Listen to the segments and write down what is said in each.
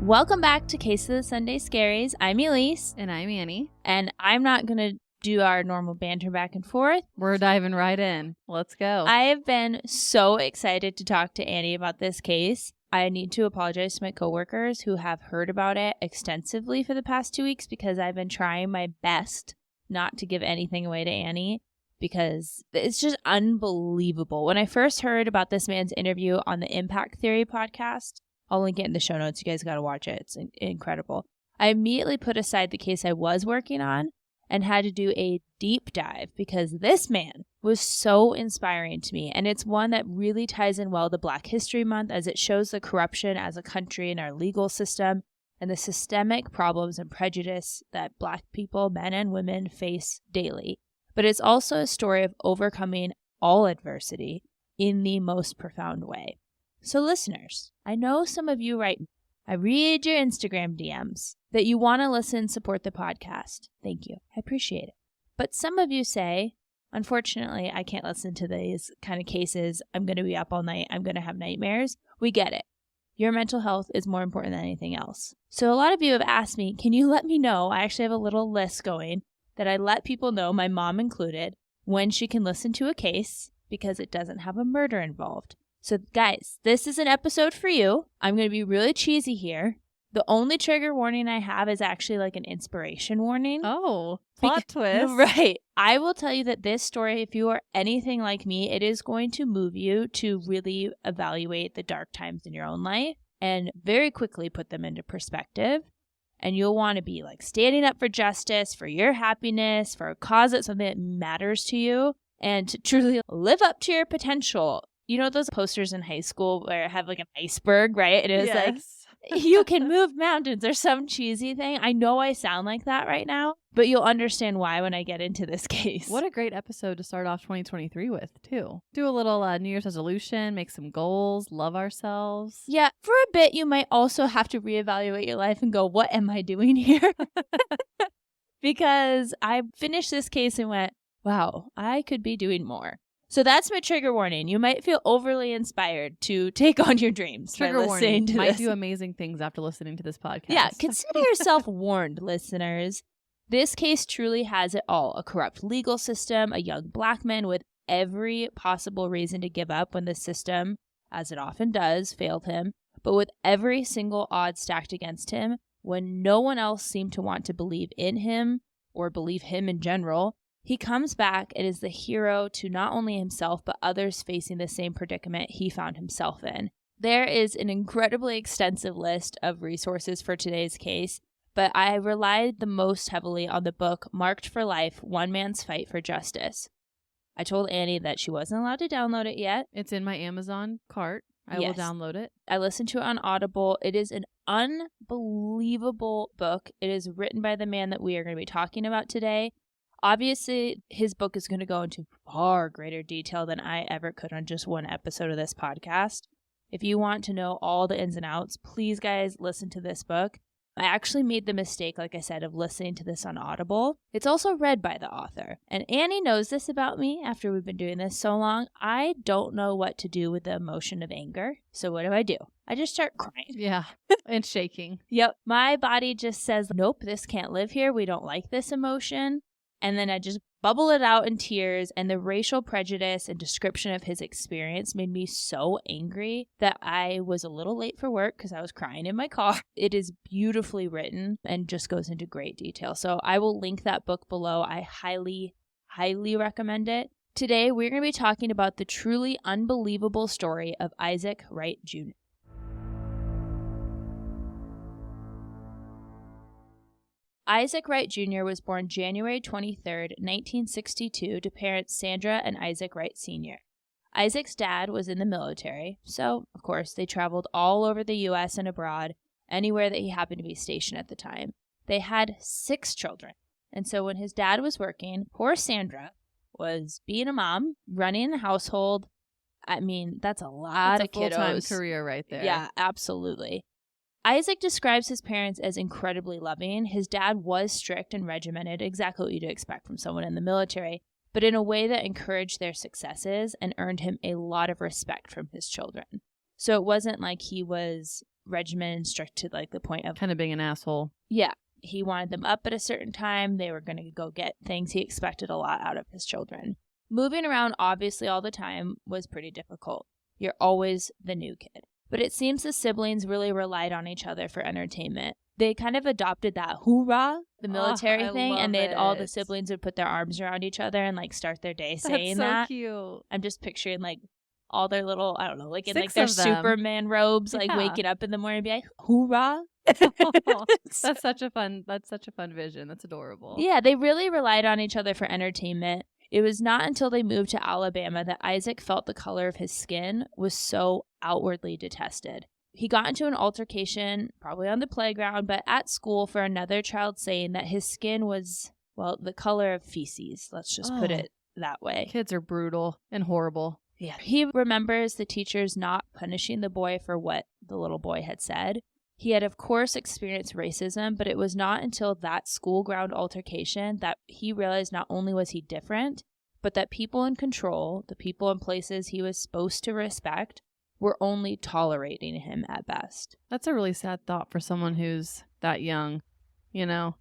Welcome back to Case of the Sunday Scaries. I'm Elyse. And I'm Annie. And I'm not going to do our normal banter back and forth. We're diving right in. Let's go. I have been so excited to talk to Annie about this case. I need to apologize to my coworkers who have heard about it extensively for the past 2 weeks because I've been trying my best not to give anything away to Annie because it's just unbelievable. When I first heard about this man's interview on the Impact Theory podcast, I'll link it in the show notes. You guys got to watch it. It's incredible. I immediately put aside the case I was working on and had to do a deep dive because this man was so inspiring to me. And it's one that really ties in well to Black History Month as it shows the corruption as a country in our legal system and the systemic problems and prejudice that Black people, men and women, face daily. But it's also a story of overcoming all adversity in the most profound way. So listeners, I know some of you write, I read your Instagram DMs, that you want to listen and support the podcast. Thank you. I appreciate it. But some of you say, unfortunately, I can't listen to these kind of cases. I'm going to be up all night. I'm going to have nightmares. We get it. Your mental health is more important than anything else. So a lot of you have asked me, can you let me know? I actually have a little list going that I let people know, my mom included, when she can listen to a case because it doesn't have a murder involved. So guys, this is an episode for you. I'm going to be really cheesy here. The only trigger warning I have is actually like an inspiration warning. Oh, plot twist. Right. I will tell you that this story, if you are anything like me, it is going to move you to really evaluate the dark times in your own life and very quickly put them into perspective. And you'll want to be like standing up for justice, for your happiness, for a cause that's something that matters to you, and to truly live up to your potential. You know those posters in high school where it have like an iceberg, right? And it was like, you can move mountains or some cheesy thing. I know I sound like that right now, but you'll understand why when I get into this case. What a great episode to start off 2023 with, too. Do a little New Year's resolution, make some goals, love ourselves. Yeah, for a bit, you might also have to reevaluate your life and go, what am I doing here? Because I finished this case and went, wow, I could be doing more. So that's my trigger warning. You might feel overly inspired to take on your dreams. Trigger warning. Might do amazing things after listening to this podcast. Yeah, consider yourself warned, listeners. This case truly has it all. A corrupt legal system, a young Black man with every possible reason to give up when the system, as it often does, failed him, but with every single odd stacked against him, when no one else seemed to want to believe in him or believe him in general. He comes back and is the hero to not only himself, but others facing the same predicament he found himself in. There is an incredibly extensive list of resources for today's case, but I relied the most heavily on the book Marked for Life, One Man's Fight for Justice. I told Annie that she wasn't allowed to download it yet. It's in my Amazon cart. I will download it. I listened to it on Audible. It is an unbelievable book. It is written by the man that we are going to be talking about today. Obviously, his book is going to go into far greater detail than I ever could on just one episode of this podcast. If you want to know all the ins and outs, please, guys, listen to this book. I actually made the mistake, like I said, of listening to this on Audible. It's also read by the author. And Annie knows this about me after we've been doing this so long. I don't know what to do with the emotion of anger. So what do? I just start crying. Yeah, and shaking. Yep. My body just says, nope, this can't live here. We don't like this emotion. And then I just bubble it out in tears, and the racial prejudice and description of his experience made me so angry that I was a little late for work because I was crying in my car. It is beautifully written and just goes into great detail. So I will link that book below. I highly, highly recommend it. Today, we're going to be talking about the truly unbelievable story of Isaac Wright Jr. Isaac Wright Jr. was born January 23, 1962, to parents Sandra and Isaac Wright Sr. Isaac's dad was in the military, so, of course, they traveled all over the U.S. and abroad, anywhere that he happened to be stationed at the time. They had 6 children, and so when his dad was working, poor Sandra was being a mom, running a household. I mean, that's a lot of kiddos. Full-time career right there. Yeah, absolutely. Isaac describes his parents as incredibly loving. His dad was strict and regimented, exactly what you'd expect from someone in the military, but in a way that encouraged their successes and earned him a lot of respect from his children. So it wasn't like he was regimen and strict to like the point of kind of being an asshole. Yeah. He wanted them up at a certain time. They were going to go get things. He expected a lot out of his children. Moving around obviously all the time was pretty difficult. You're always the new kid. But it seems the siblings really relied on each other for entertainment. They kind of adopted that hoorah, the military thing, and all the siblings would put their arms around each other and like start their day saying that. That's so cute. I'm just picturing like all their little, I don't know, like in 6 like their of them. Superman robes, like waking up in the morning and be like, hoorah. That's such a fun vision. That's adorable. Yeah, they really relied on each other for entertainment. It was not until they moved to Alabama that Isaac felt the color of his skin was so outwardly detested. He got into an altercation, probably on the playground, but at school for another child saying that his skin was, well, the color of feces. Let's just put it that way. Kids are brutal and horrible. Yeah. He remembers the teachers not punishing the boy for what the little boy had said. He had, of course, experienced racism, but it was not until that school ground altercation that he realized not only was he different, but that people in control, the people in places he was supposed to respect, were only tolerating him at best. That's a really sad thought for someone who's that young, you know?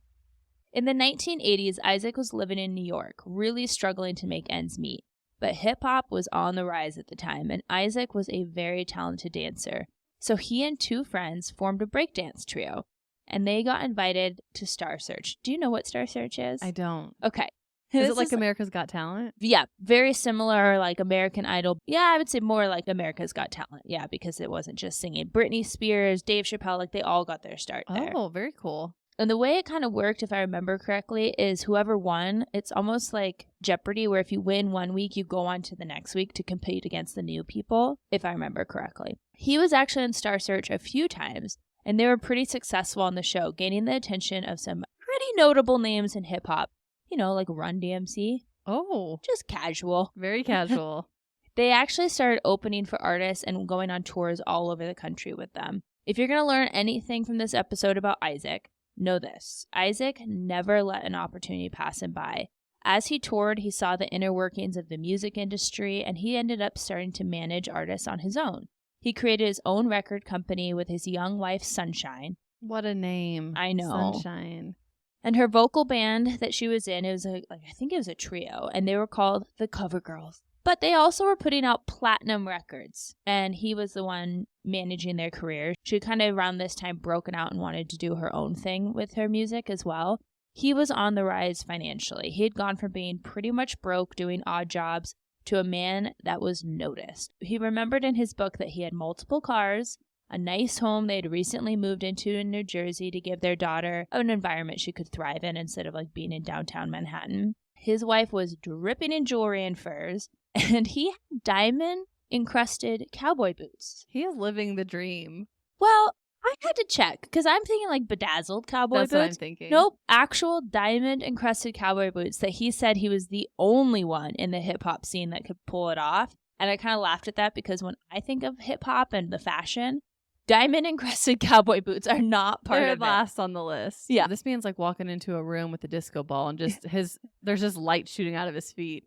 In the 1980s, Isaac was living in New York, really struggling to make ends meet. But hip-hop was on the rise at the time, and Isaac was a very talented dancer. So he and 2 friends formed a breakdance trio, and they got invited to Star Search. Do you know what Star Search is? I don't. Okay. Is it like America's Got Talent? Yeah, very similar, like American Idol. Yeah, I would say more like America's Got Talent. Yeah, because it wasn't just singing. Britney Spears, Dave Chappelle, like they all got their start there. Oh, very cool. And the way it kind of worked, if I remember correctly, is whoever won, it's almost like Jeopardy, where if you win one week, you go on to the next week to compete against the new people, if I remember correctly. He was actually in Star Search a few times, and they were pretty successful on the show, gaining the attention of some pretty notable names in hip-hop. You know, like Run DMC. Oh. Just casual. Very casual. They actually started opening for artists and going on tours all over the country with them. If you're going to learn anything from this episode about Isaac, know this. Isaac never let an opportunity pass him by. As he toured, he saw the inner workings of the music industry, and he ended up starting to manage artists on his own. He created his own record company with his young wife, Sunshine. What a name. I know. Sunshine. And her vocal band that she was in, it was I think it was a trio, and they were called the Cover Girls. But they also were putting out platinum records, and he was the one managing their career. She kind of around this time broken out and wanted to do her own thing with her music as well. He was on the rise financially. He had gone from being pretty much broke doing odd jobs to a man that was noticed. He remembered in his book that he had multiple cars, a nice home they had recently moved into in New Jersey to give their daughter an environment she could thrive in instead of like being in downtown Manhattan. His wife was dripping in jewelry and furs, and he had diamond-encrusted cowboy boots. He is living the dream. Well, I had to check, because I'm thinking like bedazzled cowboy boots. That's what I'm thinking. Nope, actual diamond-encrusted cowboy boots that he said he was the only one in the hip-hop scene that could pull it off. And I kind of laughed at that because when I think of hip-hop and the fashion, diamond-encrusted cowboy boots are not part of it. They're last on the list. Yeah. This man's like walking into a room with a disco ball and just there's just light shooting out of his feet.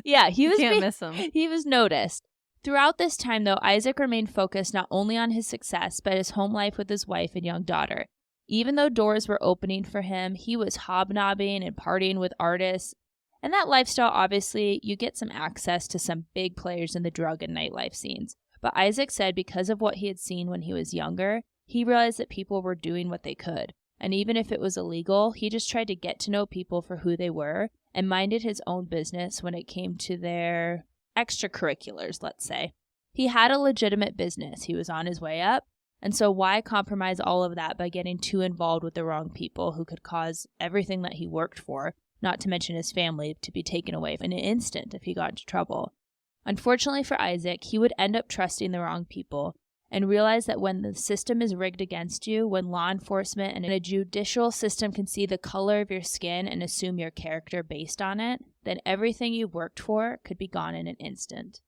Yeah, you can't miss him. He was noticed. Throughout this time, though, Isaac remained focused not only on his success, but his home life with his wife and young daughter. Even though doors were opening for him, he was hobnobbing and partying with artists. And that lifestyle, obviously, you get some access to some big players in the drug and nightlife scenes. But Isaac said because of what he had seen when he was younger, he realized that people were doing what they could. And even if it was illegal, he just tried to get to know people for who they were and minded his own business when it came to their extracurriculars, let's say. He had a legitimate business. He was on his way up. And so why compromise all of that by getting too involved with the wrong people who could cause everything that he worked for, not to mention his family, to be taken away in an instant if he got into trouble? Unfortunately for Isaac, he would end up trusting the wrong people and realize that when the system is rigged against you, when law enforcement and a judicial system can see the color of your skin and assume your character based on it, then everything you've worked for could be gone in an instant.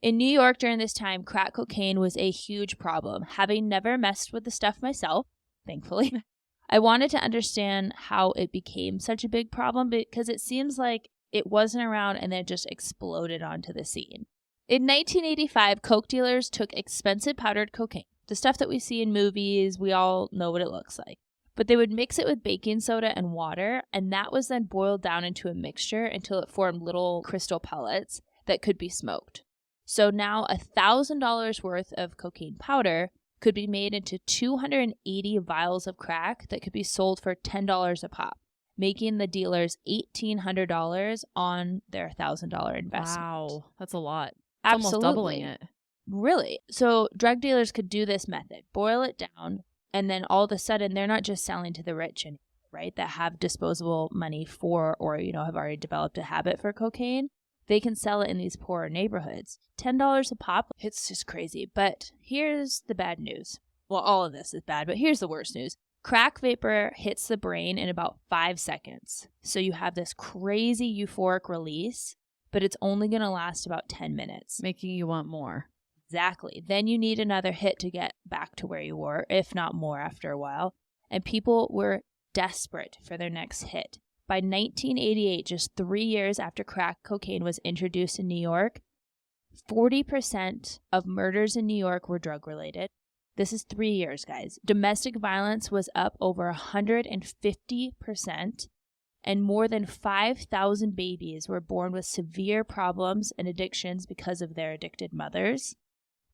In New York during this time, crack cocaine was a huge problem. Having never messed with the stuff myself, thankfully, I wanted to understand how it became such a big problem because it seems like it wasn't around and then just exploded onto the scene. In 1985, coke dealers took expensive powdered cocaine, The stuff that we see in movies, we all know what it looks like. But they would mix it with baking soda and water, and that was then boiled down into a mixture until it formed little crystal pellets that could be smoked. So now $1,000 worth of cocaine powder could be made into 280 vials of crack that could be sold for $10 a pop, making the dealers $1,800 on their $1,000 investment. Wow, that's a lot. It's Absolutely. almost doubling it. Really? So drug dealers could do this method, boil it down, and then all of a sudden they're not just selling to the rich, right, that have disposable money for, or, have already developed a habit for cocaine. They can sell it in these poorer neighborhoods. $10 a pop, it's just crazy. But here's the bad news. Well, all of this is bad, but here's the worst news. Crack vapor hits the brain in about 5 seconds. So you have this crazy euphoric release, but it's only going to last about 10 minutes. Making you want more. Exactly. Then you need another hit to get back to where you were, if not more after a while. And people were desperate for their next hit. By 1988, just 3 years after crack cocaine was introduced in New York, 40% of murders in New York were drug-related. This is 3 years, guys. Domestic violence was up over 150%, and more than 5,000 babies were born with severe problems and addictions because of their addicted mothers.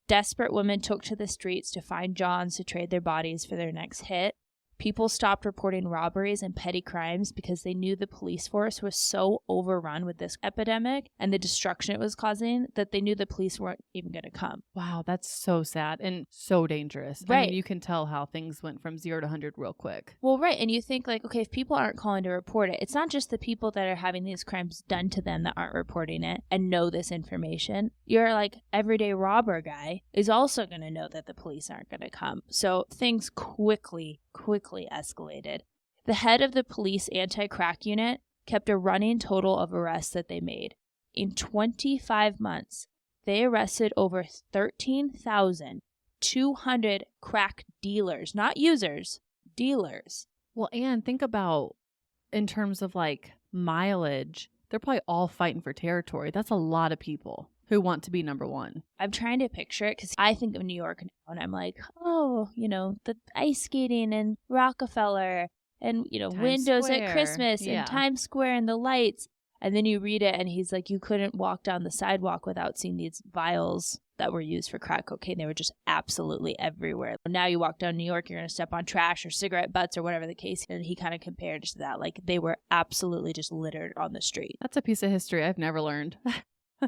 Desperate women took to the streets to find Johns to trade their bodies for their next hit. People stopped reporting robberies and petty crimes because they knew the police force was so overrun with this epidemic and the destruction it was causing that they knew the police weren't even going to come. Wow, that's so sad and so dangerous. Right. I mean, you can tell how things went from 0 to 100 real quick. Well, right. And you think like, okay, if people aren't calling to report it, it's not just the people that are having these crimes done to them that aren't reporting it and know this information. Your like everyday robber guy is also going to know that the police aren't going to come. So things quickly escalated. The head of the police anti-crack unit kept a running total of arrests that they made. In 25 months, they arrested over 13,200 crack dealers, not users, dealers. Well, and think about in terms of like mileage, they're probably all fighting for territory. That's a lot of people who want to be number one. I'm trying to picture it because I think of New York now and I'm like, oh, the ice skating and Rockefeller and, Times windows Square. at Christmas and Times Square and the lights. And then you read it and he's like, you couldn't walk down the sidewalk without seeing these vials that were used for crack cocaine. They were just absolutely everywhere. Now you walk down New York, you're going to step on trash or cigarette butts or whatever the case. And he kind of compared to that. Like they were absolutely just littered on the street. That's a piece of history I've never learned.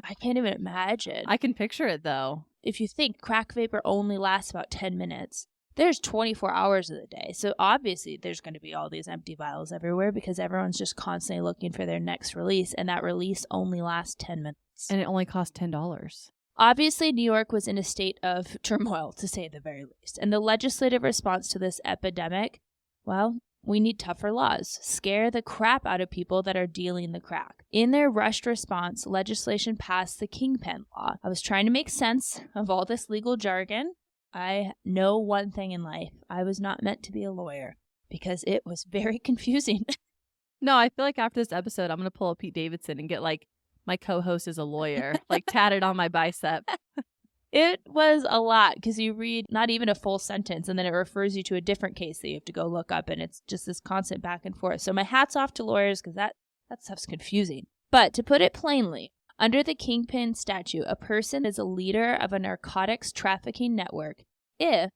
I can't even imagine. I can picture it though. If you think crack vapor only lasts about 10 minutes, there's 24 hours of the day. So obviously there's going to be all these empty vials everywhere because everyone's just constantly looking for their next release. And that release only lasts 10 minutes. And it only costs $10. Obviously, New York was in a state of turmoil, to say the very least. And the legislative response to this epidemic, well, we need tougher laws. Scare the crap out of people that are dealing the crack. In their rushed response, legislation passed the Kingpin Law. I was trying to make sense of all this legal jargon. I know one thing in life. I was not meant to be a lawyer because it was very confusing. No, I feel like after this episode, I'm going to pull up Pete Davidson and get like my co-host is a lawyer, like tatted on my bicep. It was a lot because you read not even a full sentence and then it refers you to a different case that you have to go look up and it's just this constant back and forth. So my hat's off to lawyers because that stuff's confusing. But to put it plainly, under the Kingpin statute, a person is a leader of a narcotics trafficking network if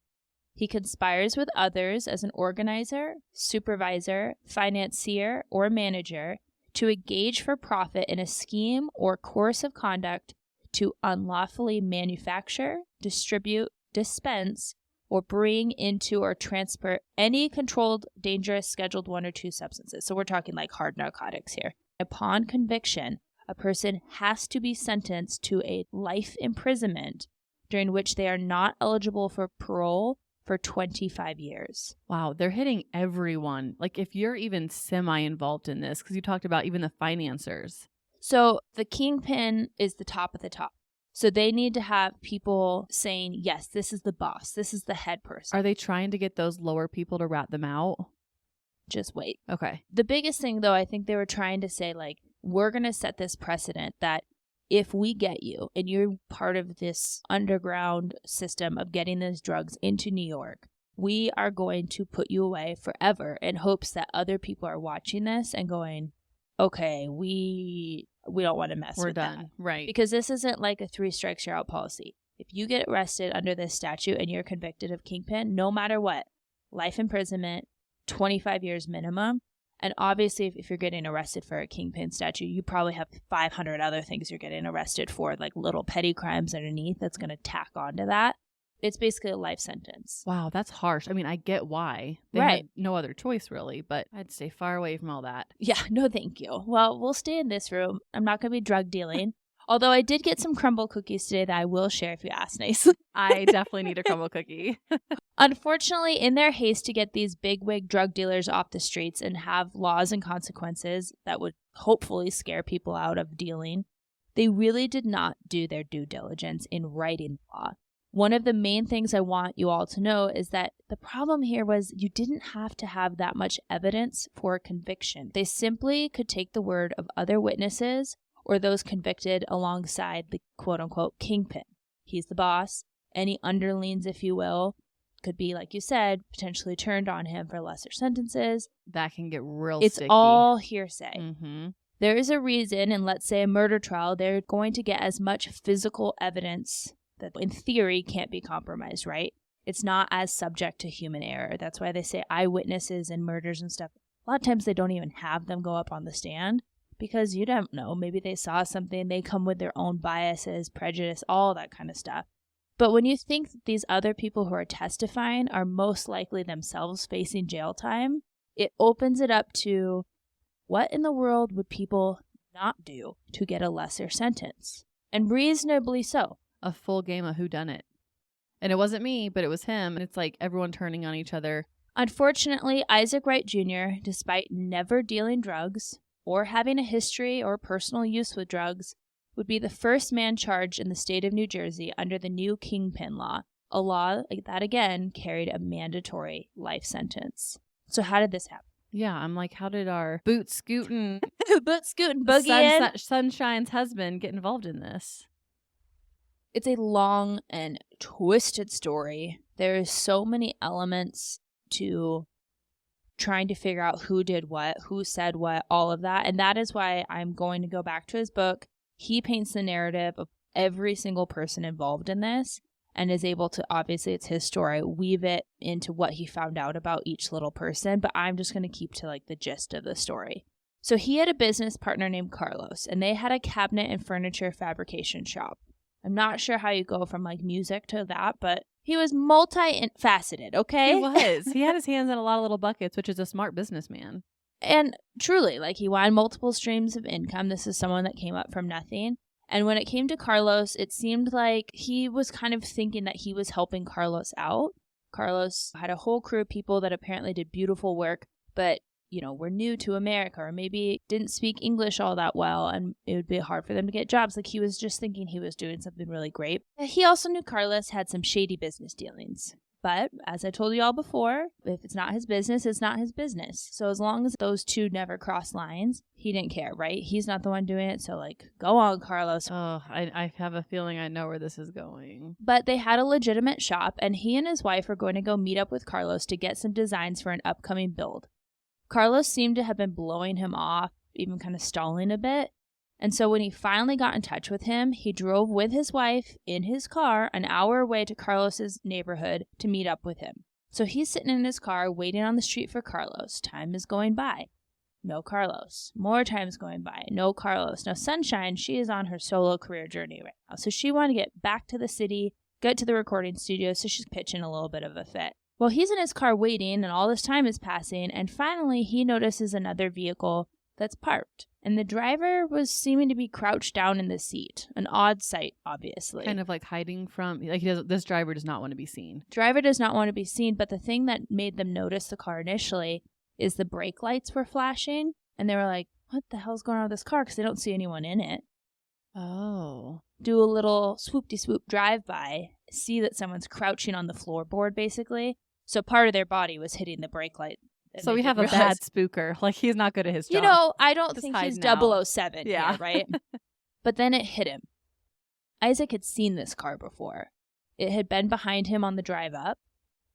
he conspires with others as an organizer, supervisor, financier, or manager to engage for profit in a scheme or course of conduct to unlawfully manufacture, distribute, dispense, or bring into or transport any controlled, dangerous Scheduled 1 or 2 substances. So we're talking like hard narcotics here. Upon conviction, a person has to be sentenced to a life imprisonment during which they are not eligible for parole for 25 years. Wow, they're hitting everyone. Like if you're even semi-involved in this, because you talked about even the financiers. So the Kingpin is the top of the top. So they need to have people saying, yes, this is the boss. This is the head person. Are they trying to get those lower people to rat them out? Just wait. Okay. The biggest thing, though, I think they were trying to say, like, we're going to set this precedent that if we get you and you're part of this underground system of getting these drugs into New York, we are going to put you away forever in hopes that other people are watching this and going, okay, we don't want to mess with that. We're done. Right. Because this isn't like a 3 strikes you're out policy. If you get arrested under this statute and you're convicted of kingpin, no matter what, life imprisonment, 25 years minimum. And obviously, if you're getting arrested for a kingpin statute, you probably have 500 other things you're getting arrested for, like little petty crimes underneath that's going to tack onto that. It's basically a life sentence. Wow, that's harsh. I mean, I get why. They had no other choice, really, but I'd stay far away from all that. Yeah, no thank you. Well, we'll stay in this room. I'm not going to be drug dealing. Although I did get some crumble cookies today that I will share if you ask nicely. I definitely need a crumble cookie. Unfortunately, in their haste to get these bigwig drug dealers off the streets and have laws and consequences that would hopefully scare people out of dealing, they really did not do their due diligence in writing the law. One of the main things I want you all to know is that the problem here was you didn't have to have that much evidence for a conviction. They simply could take the word of other witnesses or those convicted alongside the quote-unquote kingpin. He's the boss. Any underlings, if you will, could be, like you said, potentially turned on him for lesser sentences. That can get real It's sticky. all hearsay. Mm-hmm. There is a reason, in let's say a murder trial, they're going to get as much physical evidence that in theory can't be compromised, right? It's not as subject to human error. That's why they say eyewitnesses and murders and stuff. A lot of times they don't even have them go up on the stand because you don't know. Maybe they saw something. They come with their own biases, prejudice, all that kind of stuff. But when you think that these other people who are testifying are most likely themselves facing jail time, it opens it up to what in the world would people not do to get a lesser sentence? And reasonably so. A full game of whodunit. And it wasn't me, but it was him. And it's like everyone turning on each other. Unfortunately, Isaac Wright Jr., despite never dealing drugs or having a history or personal use with drugs, would be the first man charged in the state of New Jersey under the new Kingpin law, a law that, again, carried a mandatory life sentence. So how did this happen? Yeah, I'm like, how did our boot-scooting boogie Sunshine's husband get involved in this? It's a long and twisted story. There is so many elements to trying to figure out who did what, who said what, all of that. And that is why I'm going to go back to his book. He paints the narrative of every single person involved in this and is able to, obviously it's his story, weave it into what he found out about each little person. But I'm just going to keep to like the gist of the story. So he had a business partner named Carlos, and they had a cabinet and furniture fabrication shop. I'm not sure how you go from like music to that, but he was multifaceted, okay? He was. He had his hands in a lot of little buckets, which is a smart businessman. And truly, like he wanted multiple streams of income. This is someone that came up from nothing. And when it came to Carlos, it seemed like he was kind of thinking that he was helping Carlos out. Carlos had a whole crew of people that apparently did beautiful work, but were new to America or maybe didn't speak English all that well and it would be hard for them to get jobs. Like he was just thinking he was doing something really great. He also knew Carlos had some shady business dealings. But as I told you all before, if it's not his business, it's not his business. So as long as those two never cross lines, he didn't care, right? He's not the one doing it. So like, go on, Carlos. Oh, I have a feeling I know where this is going. But they had a legitimate shop and he and his wife were going to go meet up with Carlos to get some designs for an upcoming build. Carlos seemed to have been blowing him off, even kind of stalling a bit. And so when he finally got in touch with him, he drove with his wife in his car an hour away to Carlos's neighborhood to meet up with him. So he's sitting in his car waiting on the street for Carlos. Time is going by. No Carlos. More time's going by. No Carlos. Now Sunshine, she is on her solo career journey right now. So she wanted to get back to the city, get to the recording studio, so she's pitching a little bit of a fit. Well, he's in his car waiting, and all this time is passing, and finally he notices another vehicle that's parked. And the driver was seeming to be crouched down in the seat. An odd sight, obviously. Kind of like hiding from, like this driver does not want to be seen. Driver does not want to be seen, but the thing that made them notice the car initially is the brake lights were flashing, and they were like, what the hell's going on with this car? Because they don't see anyone in it. Oh. Do a little swoop-de-swoop drive-by, see that someone's crouching on the floorboard, basically. So part of their body was hitting the brake light. So we have a bad spooker. Like he's not good at his job. I don't think he's now. 007 here, right? But then it hit him. Isaac had seen this car before. It had been behind him on the drive up.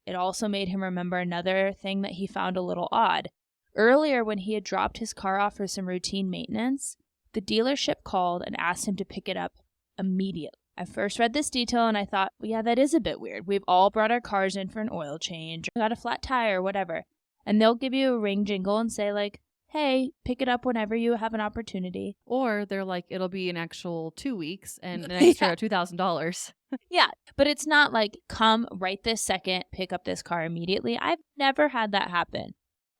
It also made him remember another thing that he found a little odd. Earlier, when he had dropped his car off for some routine maintenance, the dealership called and asked him to pick it up immediately. I first read this detail and I thought, well, yeah, that is a bit weird. We've all brought our cars in for an oil change, got a flat tire, whatever. And they'll give you a ring jingle and say like, hey, pick it up whenever you have an opportunity. Or they're like, it'll be an actual 2 weeks and an extra $2,000. Yeah, but it's not like, come right this second, pick up this car immediately. I've never had that happen.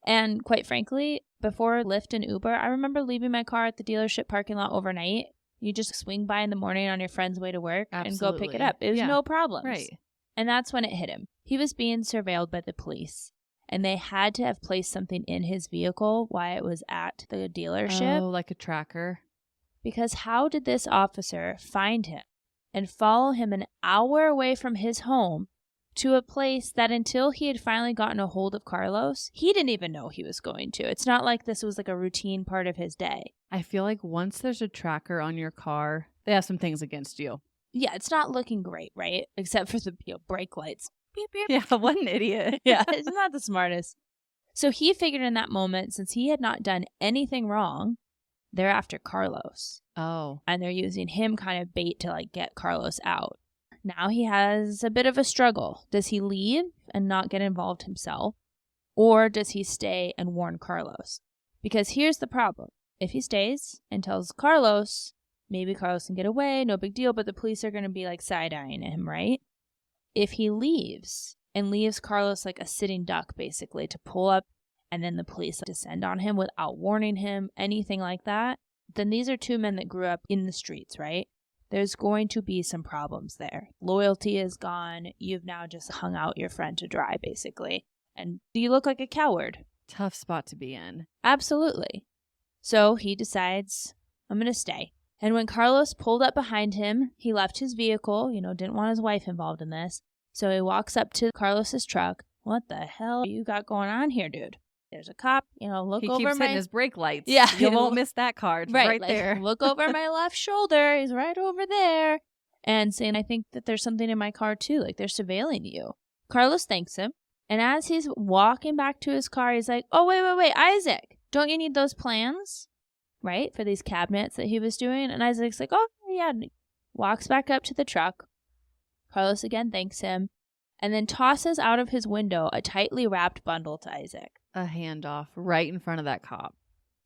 And quite frankly, before Lyft and Uber, I remember leaving my car at the dealership parking lot overnight. You just swing by in the morning on your friend's way to work and go pick it up. It was no problems. Right. And that's when it hit him. He was being surveilled by the police. And they had to have placed something in his vehicle while it was at the dealership. Oh, like a tracker. Because how did this officer find him and follow him an hour away from his home to a place that until he had finally gotten a hold of Carlos, he didn't even know he was going to? It's not like this was like a routine part of his day. I feel like once there's a tracker on your car, they have some things against you. Yeah, it's not looking great, right? Except for the brake lights. Beep, beep. Yeah, what an idiot. Yeah, it's not the smartest. So he figured in that moment, since he had not done anything wrong, they're after Carlos. Oh. And they're using him kind of bait to like get Carlos out. Now he has a bit of a struggle. Does he leave and not get involved himself? Or does he stay and warn Carlos? Because here's the problem. If he stays and tells Carlos, maybe Carlos can get away, no big deal, but the police are going to be like side-eyeing him, right? If he leaves and leaves Carlos like a sitting duck, basically, to pull up and then the police descend on him without warning him, anything like that, then these are two men that grew up in the streets, right? There's going to be some problems there. Loyalty is gone. You've now just hung out your friend to dry, basically. And you look like a coward. Tough spot to be in. Absolutely. So he decides, I'm going to stay. And when Carlos pulled up behind him, he left his vehicle, didn't want his wife involved in this. So he walks up to Carlos's truck. What the hell you got going on here, dude? There's a cop, look he over keeps hitting his brake lights. Yeah. You won't miss that card. Right like, there. Look over my left shoulder. He's right over there. And saying, I think that there's something in my car too. Like they're surveilling you. Carlos thanks him. And as he's walking back to his car, he's like, oh, wait, Isaac, don't you need those plans? Right? For these cabinets that he was doing. And Isaac's like, oh, yeah. And he walks back up to the truck. Carlos again thanks him. And then tosses out of his window a tightly wrapped bundle to Isaac. A handoff right in front of that cop.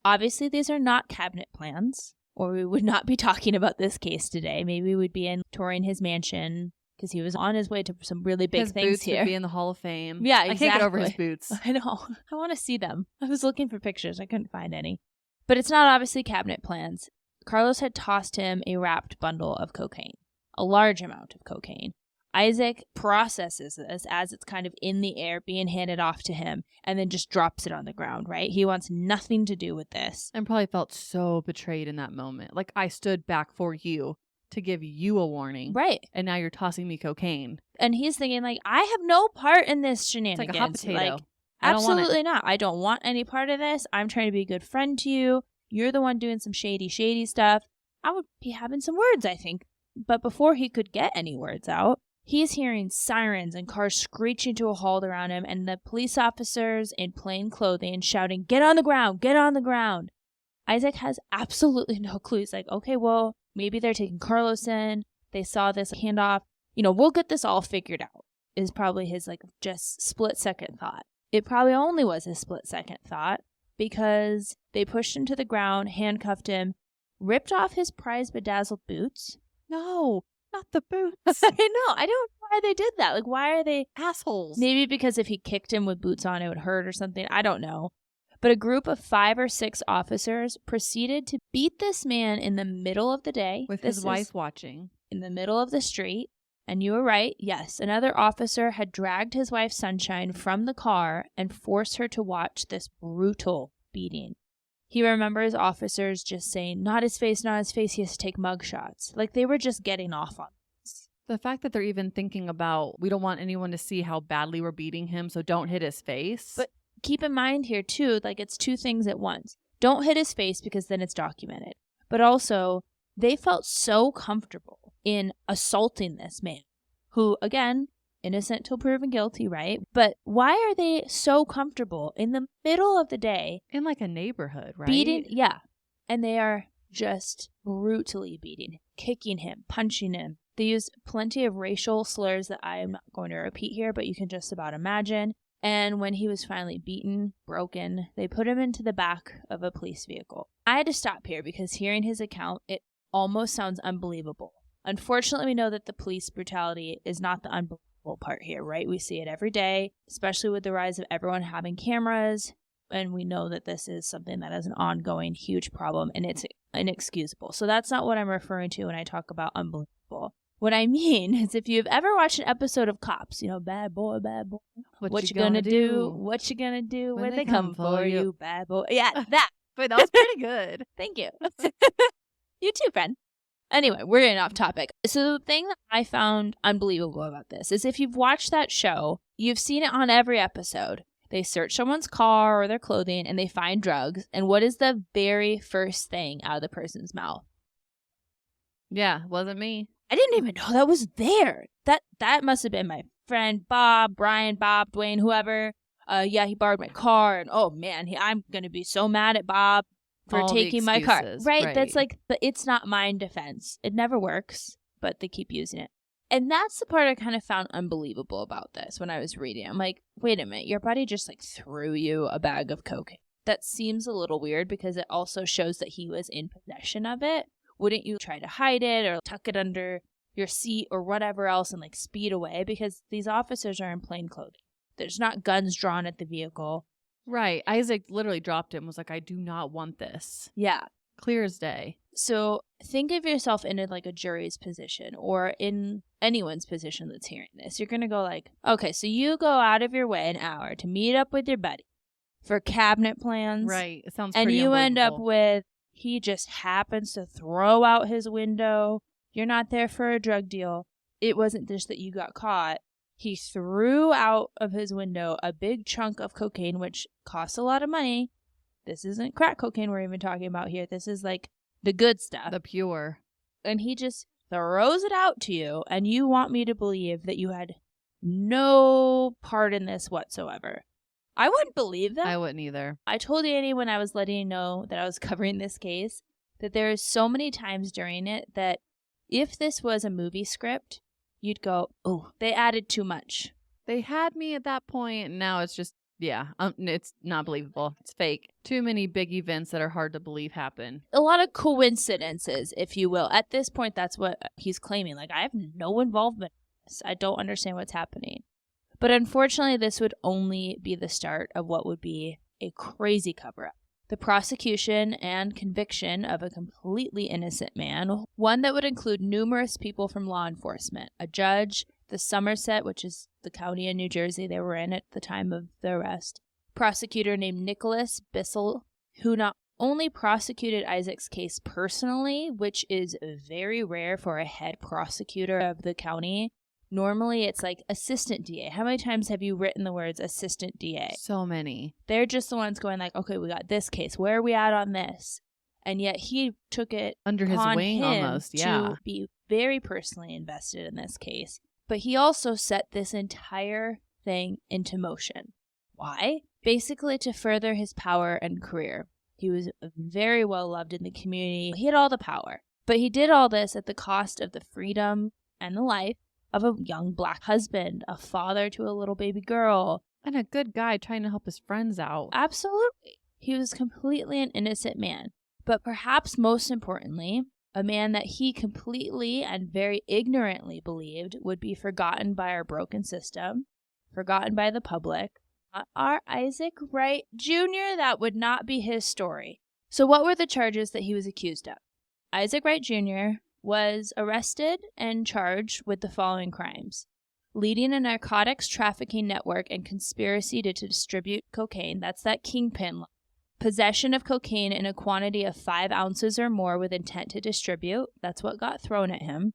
Obviously, these are not cabinet plans, or we would not be talking about this case today. Maybe we'd be touring his mansion because he was on his way to some really big his things boots here. Would be in the Hall of Fame. Yeah, exactly. I can't get over his boots. I know. I want to see them. I was looking for pictures. I couldn't find any. But it's not obviously cabinet plans. Carlos had tossed him a wrapped bundle of cocaine, a large amount of cocaine. Isaac processes this as it's kind of in the air being handed off to him and then just drops it on the ground, right? He wants nothing to do with this. And probably felt so betrayed in that moment. Like I stood back for you to give you a warning. Right. And now you're tossing me cocaine. And he's thinking like, I have no part in this shenanigans. It's like a hot potato. Like, absolutely not. I don't want any part of this. I'm trying to be a good friend to you. You're the one doing some shady stuff. I would be having some words, I think. But before he could get any words out, he's hearing sirens and cars screeching to a halt around him and the police officers in plain clothing shouting, get on the ground, get on the ground. Isaac has absolutely no clue. He's like, okay, well, maybe they're taking Carlos in. They saw this handoff. We'll get this all figured out is probably his like just split second thought. It probably only was his split second thought because they pushed him to the ground, handcuffed him, ripped off his prize bedazzled boots. No. Not the boots. I know. I don't know why they did that. Like, why are they assholes? Maybe because if he kicked him with boots on, it would hurt or something. I don't know. But a group of 5 or 6 officers proceeded to beat this man in the middle of the day. With his wife watching. In the middle of the street. And you were right. Yes, another officer had dragged his wife Sunshine from the car and forced her to watch this brutal beating. He remembers officers just saying, not his face, he has to take mugshots. Like they were just getting off on this. The fact that they're even thinking about, we don't want anyone to see how badly we're beating him, so don't hit his face. But keep in mind here too, like it's 2 things at once. Don't hit his face because then it's documented. But also, they felt so comfortable in assaulting this man who, again, innocent till proven guilty, right? But why are they so comfortable in the middle of the day In like a neighborhood, right? beating? Yeah. And they are just brutally beating him, kicking him, punching him. They used plenty of racial slurs that I am not going to repeat here, but you can just about imagine. And when he was finally beaten, broken, they put him into the back of a police vehicle. I had to stop here because hearing his account, it almost sounds unbelievable. Unfortunately, we know that the police brutality is not the unbelievable part here, right? We see it every day, especially with the rise of everyone having cameras. And we know that this is something that is an ongoing huge problem and it's inexcusable. So that's not what I'm referring to when I talk about unbelievable. What I mean is if you've ever watched an episode of Cops, bad boy, what you gonna do? What you gonna do when they come for you, bad boy? Yeah, that. But that was pretty good. Thank you. You too, friend. Anyway, we're getting off topic. So the thing that I found unbelievable about this is if you've watched that show, you've seen it on every episode. They search someone's car or their clothing and they find drugs. And what is the very first thing out of the person's mouth? Yeah, wasn't me. I didn't even know that was there. That must have been my friend Bob, Brian, Bob, Dwayne, whoever. Yeah, he borrowed my car. And oh man, I'm going to be so mad at Bob for taking my car. Right? That's like, it's not mine defense. It never works, but they keep using it. And that's the part I kind of found unbelievable about this when I was reading. I'm like, wait a minute, your buddy just like threw you a bag of cocaine. That seems a little weird because it also shows that he was in possession of it. Wouldn't you try to hide it or tuck it under your seat or whatever else and like speed away? Because these officers are in plain clothing. There's not guns drawn at the vehicle. Right. Isaac literally dropped it and was like, I do not want this. Yeah. Clear as day. So think of yourself in like a jury's position or in anyone's position that's hearing this. You're going to go like, okay, so you go out of your way an hour to meet up with your buddy for cabinet plans. Right. It sounds and pretty you end up unbelievable. with, he just happens to throw out his window. You're not there for a drug deal. It wasn't just that you got caught. He threw out of his window a big chunk of cocaine, which costs a lot of money. This isn't crack cocaine we're even talking about here. This is like the good stuff. The pure. And he just throws it out to you, and you want me to believe that you had no part in this whatsoever. I wouldn't believe that. I wouldn't either. I told Annie when I was letting you know that I was covering this case that there is so many times during it that if this was a movie script, you'd go, oh, they added too much. They had me at that point, and now it's just, it's not believable. It's fake. Too many big events that are hard to believe happen. A lot of coincidences, if you will. At this point, that's what he's claiming. Like, I have no involvement in this. I don't understand what's happening. But unfortunately, this would only be the start of what would be a crazy cover-up. The prosecution and conviction of a completely innocent man, one that would include numerous people from law enforcement, a judge, the Somerset, which is the county in New Jersey they were in at the time of the arrest, prosecutor named Nicholas Bissell, who not only prosecuted Isaac's case personally, which is very rare for a head prosecutor of the county. Normally, it's like assistant DA. How many times have you written the words assistant DA? So many. They're just the ones going like, okay, we got this case. Where are we at on this? And yet he took it under his wing almost, to be very personally invested in this case. But he also set this entire thing into motion. Why? Basically to further his power and career. He was very well loved in the community. He had all the power. But he did all this at the cost of the freedom and the life of a young black husband, a father to a little baby girl. And a good guy trying to help his friends out. Absolutely. He was completely an innocent man. But perhaps most importantly, a man that he completely and very ignorantly believed would be forgotten by our broken system, forgotten by the public. Our Isaac Wright Jr., that would not be his story. So what were the charges that he was accused of? Isaac Wright Jr. was arrested and charged with the following crimes: leading a narcotics trafficking network and conspiracy to distribute cocaine. That's that kingpin. Possession of cocaine in a quantity of 5 ounces or more with intent to distribute. That's what got thrown at him.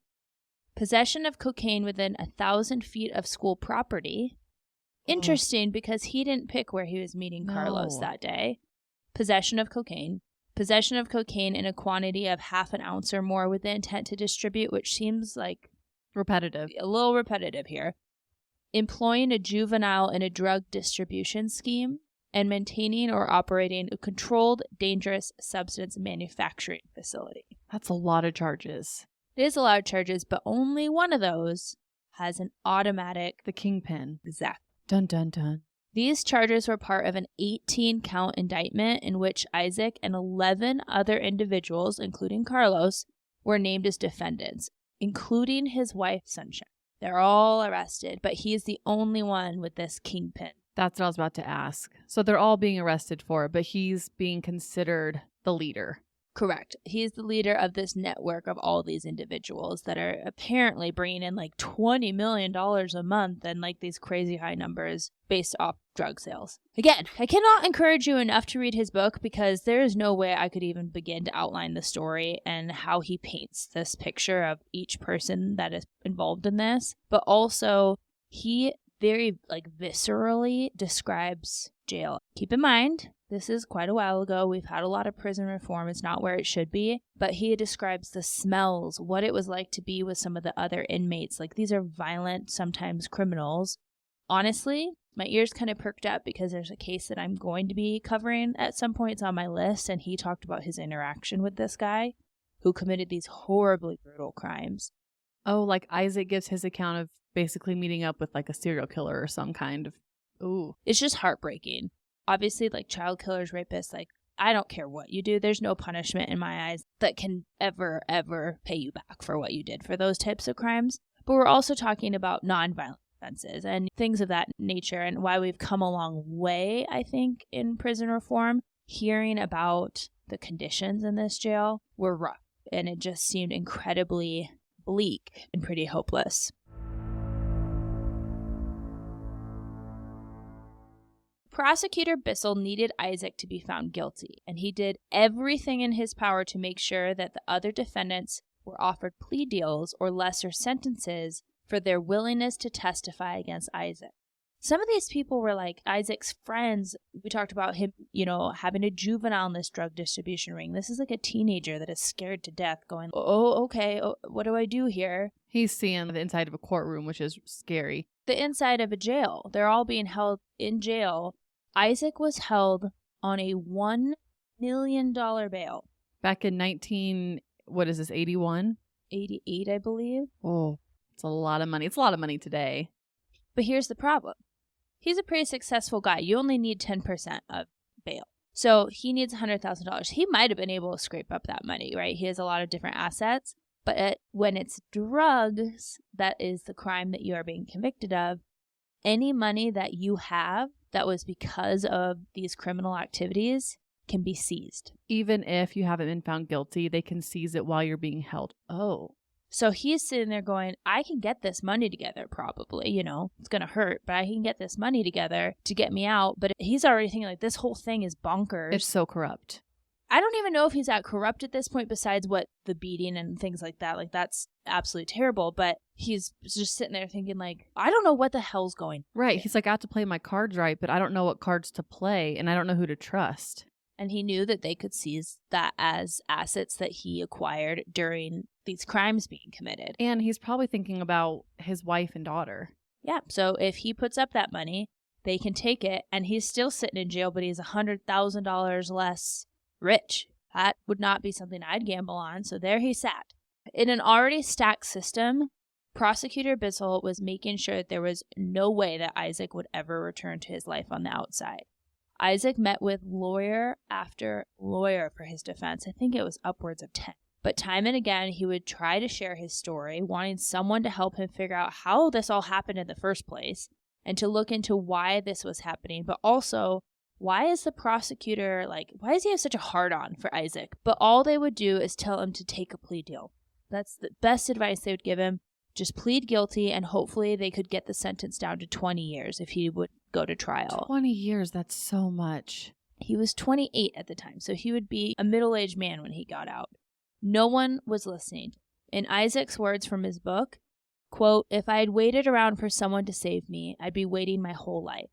Possession of cocaine within 1,000 feet of school property. Interesting because he didn't pick where he was meeting Carlos that day. Possession of cocaine. possession of cocaine in a quantity of half an ounce or more with the intent to distribute, which seems like repetitive. A little repetitive here. Employing a juvenile in a drug distribution scheme, and maintaining or operating a controlled, dangerous substance manufacturing facility. That's a lot of charges. It is a lot of charges, but only one of those has an automatic... The kingpin. Exact. Dun, dun, dun. These charges were part of an 18-count indictment in which Isaac and 11 other individuals, including Carlos, were named as defendants, including his wife, Sunshine. They're all arrested, but he's the only one with this kingpin. That's what I was about to ask. So they're all being arrested for it, but he's being considered the leader. Correct. He's the leader of this network of all these individuals that are apparently bringing in like $20 million a month and like these crazy high numbers based off drug sales. Again, I cannot encourage you enough to read his book because there is no way I could even begin to outline the story and how he paints this picture of each person that is involved in this. But also, he very viscerally describes jail. Keep in mind, this is quite a while ago. We've had a lot of prison reform. It's not where it should be. But he describes the smells, what it was like to be with some of the other inmates. Like, these are violent, sometimes criminals. Honestly, my ears kind of perked up because there's a case that I'm going to be covering at some point. It's on my list. And he talked about his interaction with this guy who committed these horribly brutal crimes. Oh, like Isaac gives his account of basically meeting up with like a serial killer or some kind of... Ooh. It's just heartbreaking. Obviously, like child killers, rapists, like I don't care what you do. There's no punishment in my eyes that can ever pay you back for what you did for those types of crimes. But we're also talking about nonviolent offenses and things of that nature and why we've come a long way, I think, in prison reform. Hearing about the conditions in this jail were rough, and it just seemed incredibly bleak and pretty hopeless. Prosecutor Bissell needed Isaac to be found guilty, and he did everything in his power to make sure that the other defendants were offered plea deals or lesser sentences for their willingness to testify against Isaac. Some of these people were like Isaac's friends. We talked about him, having a juvenile in this drug distribution ring. This is like a teenager that is scared to death going, okay, what do I do here? He's seeing the inside of a courtroom, which is scary. The inside of a jail. They're all being held in jail. Isaac was held on a $1 million bail. Back in 81? 88, I believe. Oh, it's a lot of money. It's a lot of money today. But here's the problem. He's a pretty successful guy. You only need 10% of bail. So he needs $100,000. He might have been able to scrape up that money, right? He has a lot of different assets. But when it's drugs, that is the crime that you are being convicted of, any money that you have that was because of these criminal activities can be seized. Even if you haven't been found guilty, they can seize it while you're being held. Oh. So he's sitting there going, I can get this money together probably, it's going to hurt, but I can get this money together to get me out. But he's already thinking like this whole thing is bonkers. It's so corrupt. I don't even know if he's that corrupt at this point besides what the beating and things like that. Like that's absolutely terrible. But he's just sitting there thinking like, I don't know what the hell's going on. Right. He's like, I have to play my cards right, but I don't know what cards to play and I don't know who to trust. And he knew that they could seize that as assets that he acquired during these crimes being committed. And he's probably thinking about his wife and daughter. Yeah. So if he puts up that money, they can take it. And he's still sitting in jail, but he's $100,000 less rich. That would not be something I'd gamble on. So there he sat. In an already stacked system, Prosecutor Bissell was making sure that there was no way that Isaac would ever return to his life on the outside. Isaac met with lawyer after lawyer for his defense. I think it was upwards of 10. But time and again, he would try to share his story, wanting someone to help him figure out how this all happened in the first place and to look into why this was happening. But also, why is the prosecutor, why does he have such a hard-on for Isaac? But all they would do is tell him to take a plea deal. That's the best advice they would give him. Just plead guilty, and hopefully they could get the sentence down to 20 years if he would go to trial. 20 years, that's so much. He was 28 at the time, so he would be a middle-aged man when he got out. No one was listening. In Isaac's words from his book, quote, "If I had waited around for someone to save me, I'd be waiting my whole life.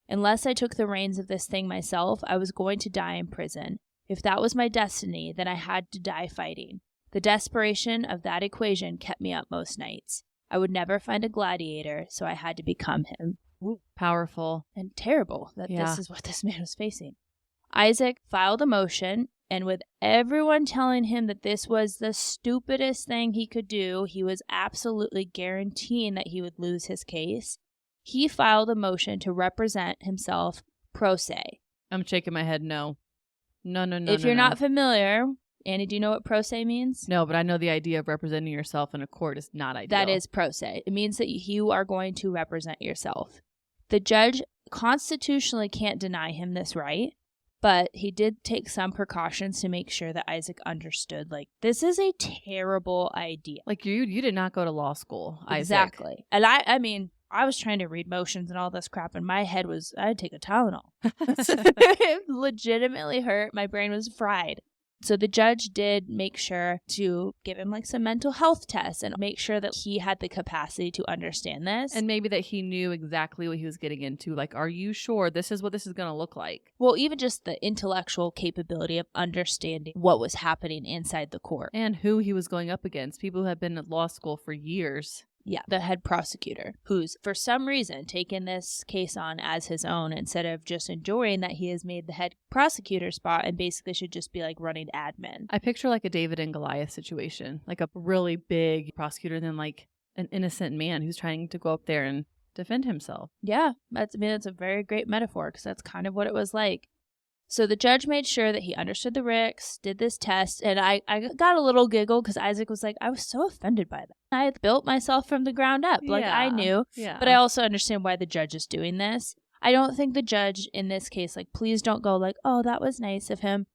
Unless I took the reins of this thing myself, I was going to die in prison. If that was my destiny, then I had to die fighting. The desperation of that equation kept me up most nights. I would never find a gladiator, so I had to become him. Ooh, powerful. And terrible that this is what this man was facing. Isaac filed a motion, and with everyone telling him that this was the stupidest thing he could do, he was absolutely guaranteeing that he would lose his case. He filed a motion to represent himself pro se. I'm shaking my head no. No. If you're not familiar, Annie, do you know what pro se means? No, but I know the idea of representing yourself in a court is not ideal. That is pro se. It means that you are going to represent yourself. The judge constitutionally can't deny him this right, but he did take some precautions to make sure that Isaac understood, like, this is a terrible idea. Like, you did not go to law school, Isaac. Exactly. And I mean, I was trying to read motions and all this crap, and my head was, I'd take a Tylenol. It legitimately hurt. My brain was fried. So the judge did make sure to give him like some mental health tests and make sure that he had the capacity to understand this. And maybe that he knew exactly what he was getting into. Like, are you sure this is what this is going to look like? Well, even just the intellectual capability of understanding what was happening inside the court. And who he was going up against. People who have been at law school for years. Yeah, the head prosecutor, who's for some reason taken this case on as his own instead of just enjoying that he has made the head prosecutor spot and basically should just be like running admin. I picture like a David and Goliath situation, like a really big prosecutor and then like an innocent man who's trying to go up there and defend himself. Yeah, that's a very great metaphor because that's kind of what it was like. So the judge made sure that he understood the risks, did this test, and I got a little giggle because Isaac was like, I was so offended by that. I had built myself from the ground up. Like, I knew. Yeah. But I also understand why the judge is doing this. I don't think the judge in this case, like, please don't go like, oh, that was nice of him.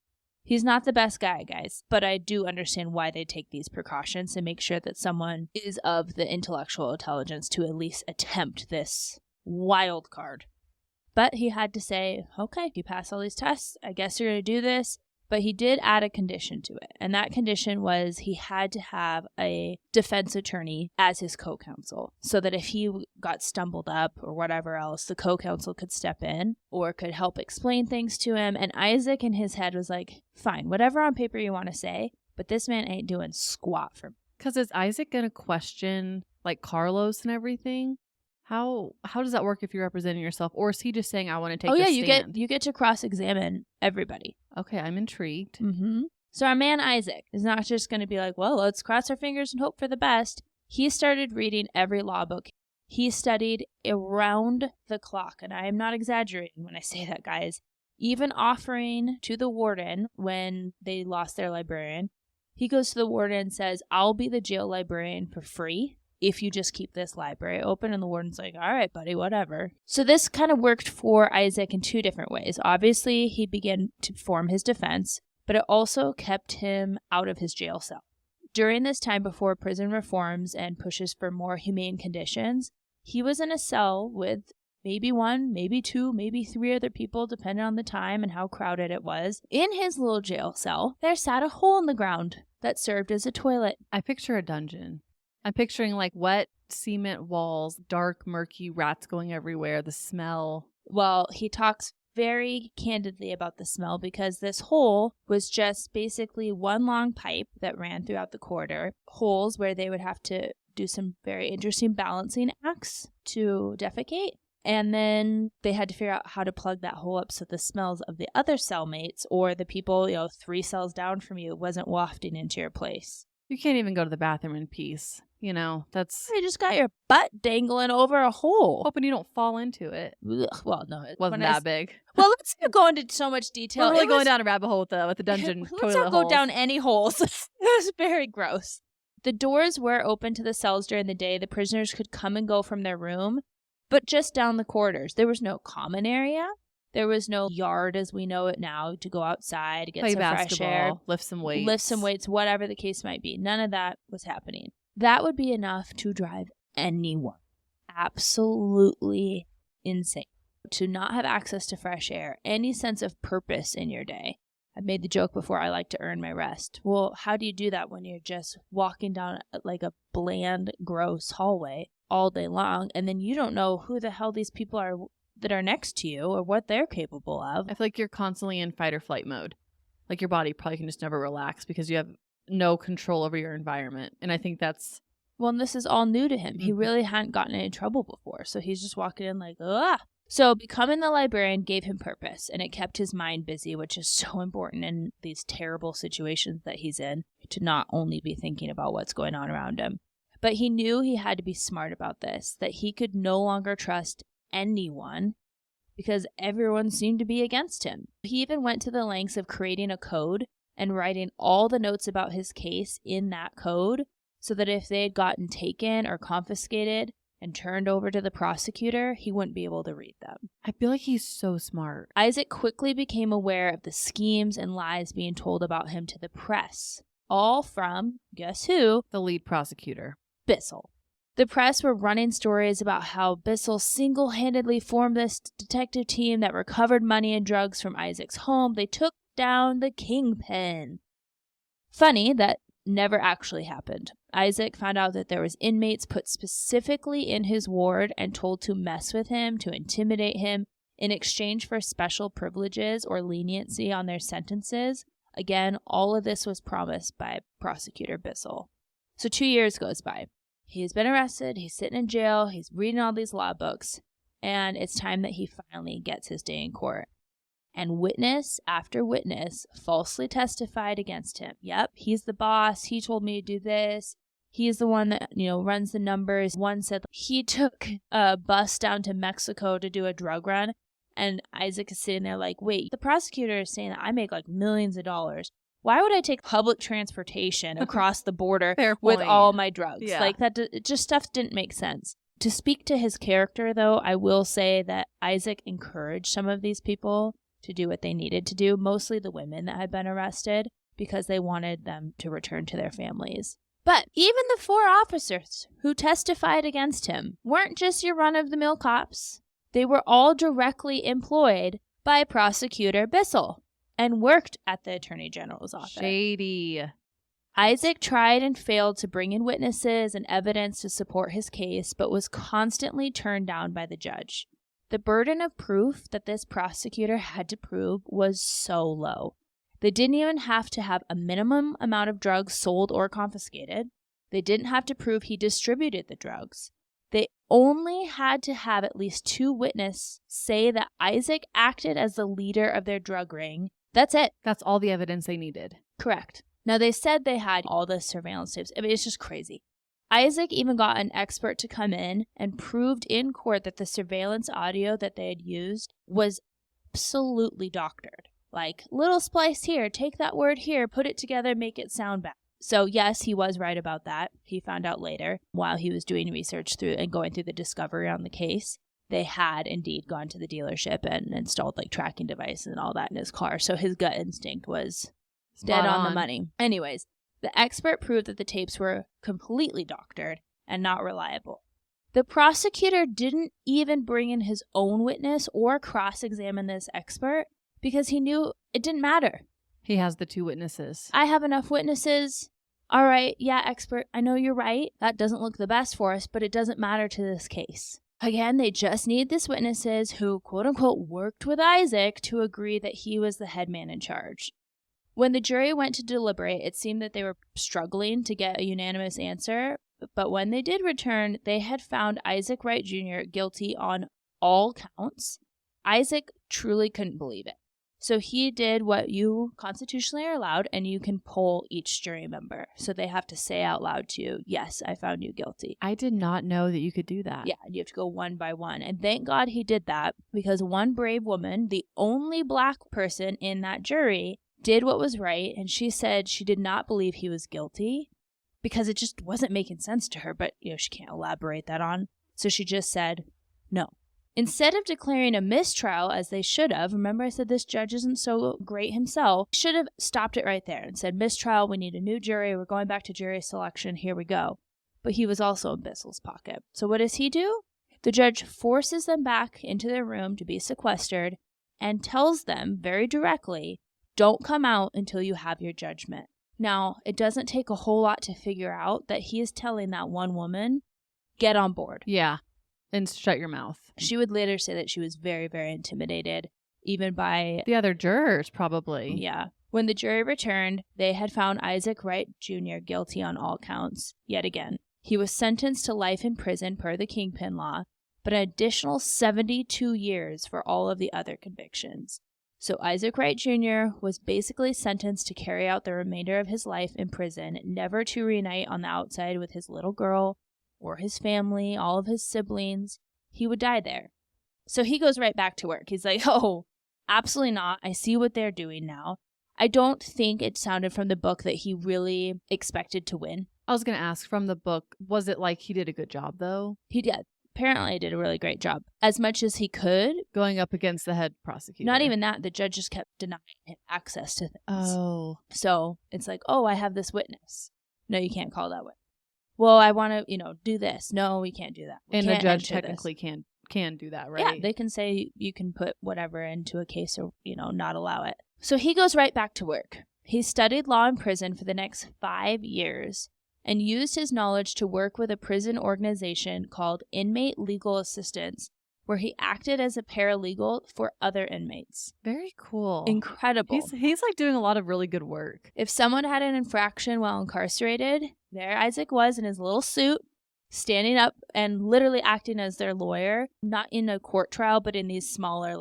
He's not the best guy, guys. But I do understand why they take these precautions to make sure that someone is of the intellectual intelligence to at least attempt this wild card. But he had to say, okay, you pass all these tests, I guess you're going to do this. But he did add a condition to it. And that condition was he had to have a defense attorney as his co-counsel. So that if he got stumbled up or whatever else, the co-counsel could step in or could help explain things to him. And Isaac in his head was like, fine, whatever on paper you want to say, but this man ain't doing squat for me. Because is Isaac going to question like Carlos and everything? How does that work if you're representing yourself? Or is he just saying, I want to take the stand? you get to cross-examine everybody. Okay, I'm intrigued. Mm-hmm. So our man Isaac is not just going to be like, well, let's cross our fingers and hope for the best. He started reading every law book. He studied around the clock. And I am not exaggerating when I say that, guys. Even offering to the warden when they lost their librarian. He goes to the warden and says, I'll be the jail librarian for free if you just keep this library open. And the warden's like, all right, buddy, whatever. So this kind of worked for Isaac in two different ways. Obviously, he began to form his defense, but it also kept him out of his jail cell. During this time before prison reforms and pushes for more humane conditions, he was in a cell with maybe one, maybe two, maybe three other people, depending on the time and how crowded it was. In his little jail cell, there sat a hole in the ground that served as a toilet. I picture a dungeon. I'm picturing like wet cement walls, dark, murky, rats going everywhere, the smell. Well, he talks very candidly about the smell because this hole was just basically one long pipe that ran throughout the corridor, holes where they would have to do some very interesting balancing acts to defecate. And then they had to figure out how to plug that hole up so the smells of the other cellmates or the people, 3 cells down from you wasn't wafting into your place. You can't even go to the bathroom in peace. That's... You just got your butt dangling over a hole. Hoping you don't fall into it. Ugh, well, no. It wasn't that big. Well, let's not go into so much detail. We're really going down a rabbit hole with the dungeon toilet Let's not holes. go down any holes. It was very gross. The doors were open to the cells during the day. The prisoners could come and go from their room, but just down the corridors. There was no common area. There was no yard as we know it now to go outside, to get play some basketball, fresh air, lift some weights, whatever the case might be. None of that was happening. That would be enough to drive anyone absolutely insane. To not have access to fresh air, any sense of purpose in your day. I've made the joke before, I like to earn my rest. Well, how do you do that when you're just walking down like a bland, gross hallway all day long, and then you don't know who the hell these people are that are next to you or what they're capable of? I feel like you're constantly in fight or flight mode. like your body probably can just never relax because you have no control over your environment. And I think that's... Well, and this is all new to him. He really hadn't gotten in trouble before. So he's just walking in like, ah. So becoming the librarian gave him purpose, and it kept his mind busy, which is so important in these terrible situations that he's in, to not only be thinking about what's going on around him. But he knew he had to be smart about this, that he could no longer trust anyone because everyone seemed to be against him. He even went to the lengths of creating a code and writing all the notes about his case in that code so that if they had gotten taken or confiscated and turned over to the prosecutor, he wouldn't be able to read them. I feel like he's so smart. Isaac quickly became aware of the schemes and lies being told about him to the press, all from, guess who? The lead prosecutor. Bissell. The press were running stories about how Bissell single-handedly formed this detective team that recovered money and drugs from Isaac's home. They took down the kingpin. Funny, that never actually happened. Isaac found out that there was inmates put specifically in his ward and told to mess with him, to intimidate him, in exchange for special privileges or leniency on their sentences. Again, all of this was promised by Prosecutor Bissell. So 2 years goes by. He's been arrested, he's sitting in jail, he's reading all these law books, and it's time that he finally gets his day in court. And witness after witness falsely testified against him. Yep, he's the boss, he told me to do this, he's the one that, runs the numbers. One said he took a bus down to Mexico to do a drug run, and Isaac is sitting there like, wait, the prosecutor is saying that I make like millions of dollars. Why would I take public transportation across the border with all my drugs? Yeah. Like that, just stuff didn't make sense. To speak to his character, though, I will say that Isaac encouraged some of these people to do what they needed to do, mostly the women that had been arrested, because they wanted them to return to their families. But even the 4 officers who testified against him weren't just your run-of-the-mill cops. They were all directly employed by Prosecutor Bissell and worked at the Attorney General's office. Shady. Isaac tried and failed to bring in witnesses and evidence to support his case, but was constantly turned down by the judge. The burden of proof that this prosecutor had to prove was so low. They didn't even have to have a minimum amount of drugs sold or confiscated. They didn't have to prove he distributed the drugs. They only had to have at least 2 witnesses say that Isaac acted as the leader of their drug ring. That's it. That's all the evidence they needed. Correct. Now, they said they had all the surveillance tapes. I mean, it's just crazy. Isaac even got an expert to come in and proved in court that the surveillance audio that they had used was absolutely doctored. Like, little splice here, take that word here, put it together, make it sound bad. So, yes, he was right about that. He found out later, while he was doing research through and going through the discovery on the case, they had indeed gone to the dealership and installed like tracking devices and all that in his car. So his gut instinct was dead on the money. Anyways, the expert proved that the tapes were completely doctored and not reliable. The prosecutor didn't even bring in his own witness or cross-examine this expert because he knew it didn't matter. He has the 2 witnesses. I have enough witnesses. All right, yeah, expert, I know you're right. That doesn't look the best for us, but it doesn't matter to this case. Again, they just need these witnesses who, quote-unquote, worked with Isaac to agree that he was the head man in charge. When the jury went to deliberate, it seemed that they were struggling to get a unanimous answer, but when they did return, they had found Isaac Wright Jr. guilty on all counts. Isaac truly couldn't believe it. So he did what you constitutionally are allowed, and you can poll each jury member. So they have to say out loud to you, yes, I found you guilty. I did not know that you could do that. Yeah, you have to go one by one. And thank God he did that, because one brave woman, the only Black person in that jury, did what was right. And she said she did not believe he was guilty because it just wasn't making sense to her. But, she can't elaborate that on. So she just said no. Instead of declaring a mistrial, as they should have, remember I said this judge isn't so great himself, should have stopped it right there and said, mistrial, we need a new jury, we're going back to jury selection, here we go. But he was also in Bissell's pocket. So what does he do? The judge forces them back into their room to be sequestered and tells them very directly, don't come out until you have your judgment. Now, it doesn't take a whole lot to figure out that he is telling that one woman, get on board. Yeah. And shut your mouth. She would later say that she was very, very intimidated, even by the other jurors, probably. Yeah. When the jury returned, they had found Isaac Wright Jr. guilty on all counts, yet again. He was sentenced to life in prison per the Kingpin law, but an additional 72 years for all of the other convictions. So Isaac Wright Jr. was basically sentenced to carry out the remainder of his life in prison, never to reunite on the outside with his little girl or his family, all of his siblings. He would die there. So he goes right back to work. He's like, oh, absolutely not. I see what they're doing now. I don't think it sounded from the book that he really expected to win. I was going to ask, from the book, was it like he did a good job, though? He did. Apparently did a really great job. As much as he could. Going up against the head prosecutor. Not even that. The judge just kept denying him access to things. Oh. So it's like, oh, I have this witness. No, you can't call that witness. Well, I want to, do this. No, we can't do that. And the judge technically can do that, right? Yeah, they can say you can put whatever into a case or, not allow it. So he goes right back to work. He studied law in prison for the next 5 years and used his knowledge to work with a prison organization called Inmate Legal Assistance, where he acted as a paralegal for other inmates. Very cool. Incredible. He's like doing a lot of really good work. If someone had an infraction while incarcerated, there Isaac was in his little suit, standing up and literally acting as their lawyer, not in a court trial, but in these smaller,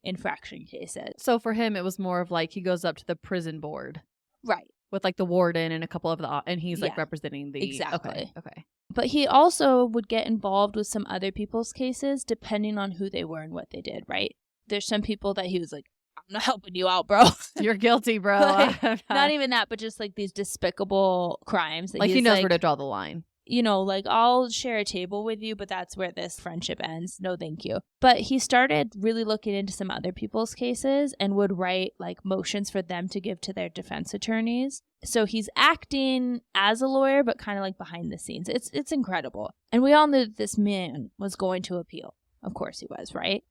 infraction cases. So for him, it was more of like he goes up to the prison board. Right. With the warden and a couple of and he's representing the... Exactly. Okay. But he also would get involved with some other people's cases depending on who they were and what they did, right? There's some people that he was like, I'm not helping you out, bro. You're guilty, bro. Not even that, but just these despicable crimes. That he knows where to draw the line. I'll share a table with you, but that's where this friendship ends. No, thank you. But he started really looking into some other people's cases and would write motions for them to give to their defense attorneys. So he's acting as a lawyer, but kind of behind the scenes. It's incredible. And we all knew that this man was going to appeal. Of course he was, right?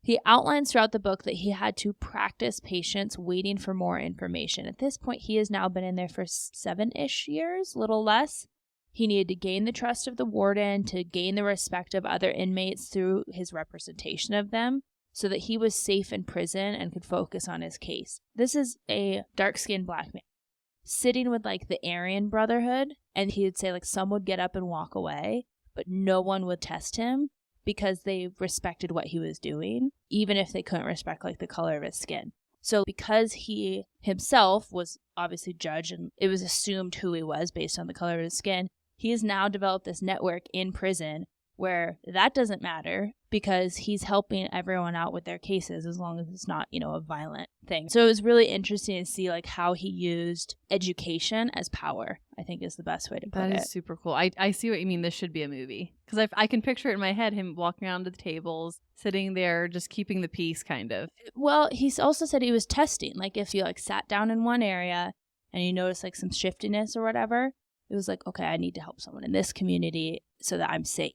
He outlines throughout the book that he had to practice patience, waiting for more information. At this point, he has now been in there for 7-ish years, a little less. He needed to gain the trust of the warden, to gain the respect of other inmates through his representation of them, so that he was safe in prison and could focus on his case. This is a dark-skinned black man sitting with the Aryan Brotherhood, and he would say some would get up and walk away, but no one would test him because they respected what he was doing, even if they couldn't respect the color of his skin. So because he himself was obviously judged and it was assumed who he was based on the color of his skin, he has now developed this network in prison where that doesn't matter because he's helping everyone out with their cases as long as it's not, a violent thing. So it was really interesting to see how he used education as power, I think is the best way to put it. That is super cool. I see what you mean. This should be a movie because I can picture it in my head, him walking around to the tables, sitting there, just keeping the peace kind of. Well, he's also said he was testing. If you sat down in one area and you notice some shiftiness or whatever, it was okay, I need to help someone in this community so that I'm safe.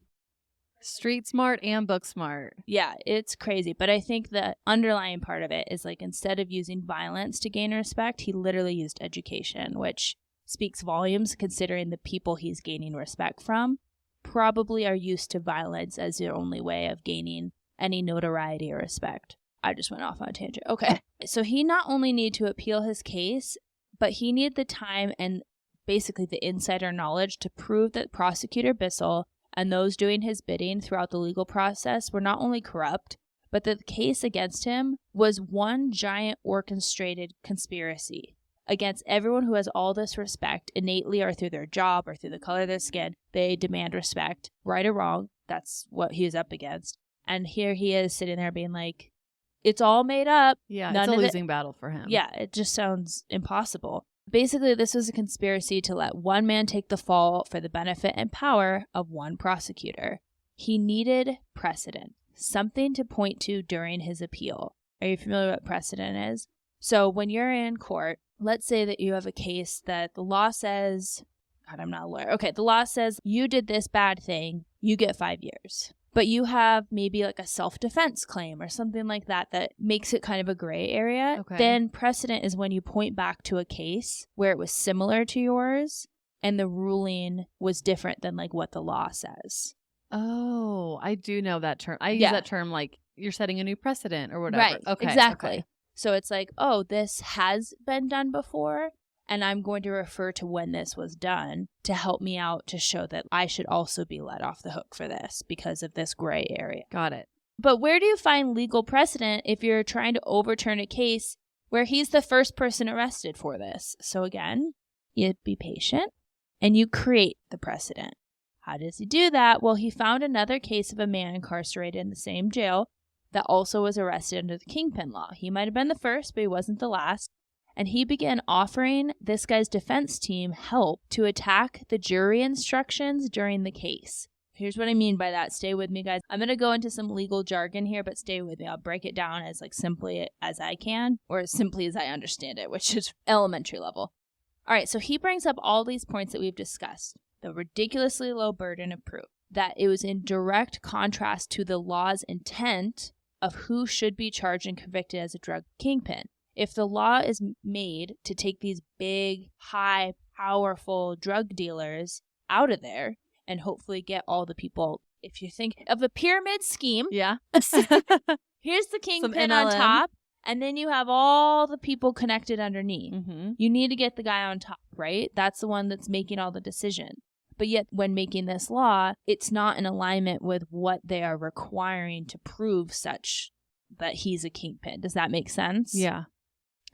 Street smart and book smart. Yeah, it's crazy. But I think the underlying part of it is instead of using violence to gain respect, he literally used education, which speaks volumes considering the people he's gaining respect from probably are used to violence as their only way of gaining any notoriety or respect. I just went off on a tangent. Okay. So he not only needed to appeal his case, but he needed the time and basically the insider knowledge to prove that prosecutor Bissell and those doing his bidding throughout the legal process were not only corrupt, but that the case against him was one giant orchestrated conspiracy against everyone who has all this respect innately or through their job or through the color of their skin. They demand respect, right or wrong. That's what he was up against. And here he is sitting there being it's all made up. Yeah, it's a losing battle for him. Yeah, it just sounds impossible. Basically, this was a conspiracy to let one man take the fall for the benefit and power of one prosecutor. He needed precedent, something to point to during his appeal. Are you familiar with what precedent is? So when you're in court, let's say that you have a case that the law says, God, I'm not a lawyer. Okay, the law says you did this bad thing, you get 5 years. But you have maybe a self-defense claim or something like that that makes it kind of a gray area. Okay. Then precedent is when you point back to a case where it was similar to yours and the ruling was different than what the law says. Oh, I do know that term. I use that term you're setting a new precedent or whatever. Right, okay, exactly. Okay. So it's like, oh, this has been done before, and I'm going to refer to when this was done to help me out to show that I should also be let off the hook for this because of this gray area. Got it. But where do you find legal precedent if you're trying to overturn a case where he's the first person arrested for this? So again, you be patient and you create the precedent. How does he do that? Well, he found another case of a man incarcerated in the same jail that also was arrested under the Kingpin law. He might have been the first, but he wasn't the last. And he began offering this guy's defense team help to attack the jury instructions during the case. Here's what I mean by that. Stay with me, guys. I'm going to go into some legal jargon here, but stay with me. I'll break it down as simply as I can, or as simply as I understand it, which is elementary level. All right, so he brings up all these points that we've discussed. The ridiculously low burden of proof, that it was in direct contrast to the law's intent of who should be charged and convicted as a drug kingpin. If the law is made to take these big, high, powerful drug dealers out of there and hopefully get all the people, if you think of a pyramid scheme, Yeah. here's the kingpin on top, and then you have all the people connected underneath. Mm-hmm. You need to get the guy on top, right? That's the one that's making all the decision. But yet, when making this law, it's not in alignment with what they are requiring to prove such that he's a kingpin. Does that make sense? Yeah.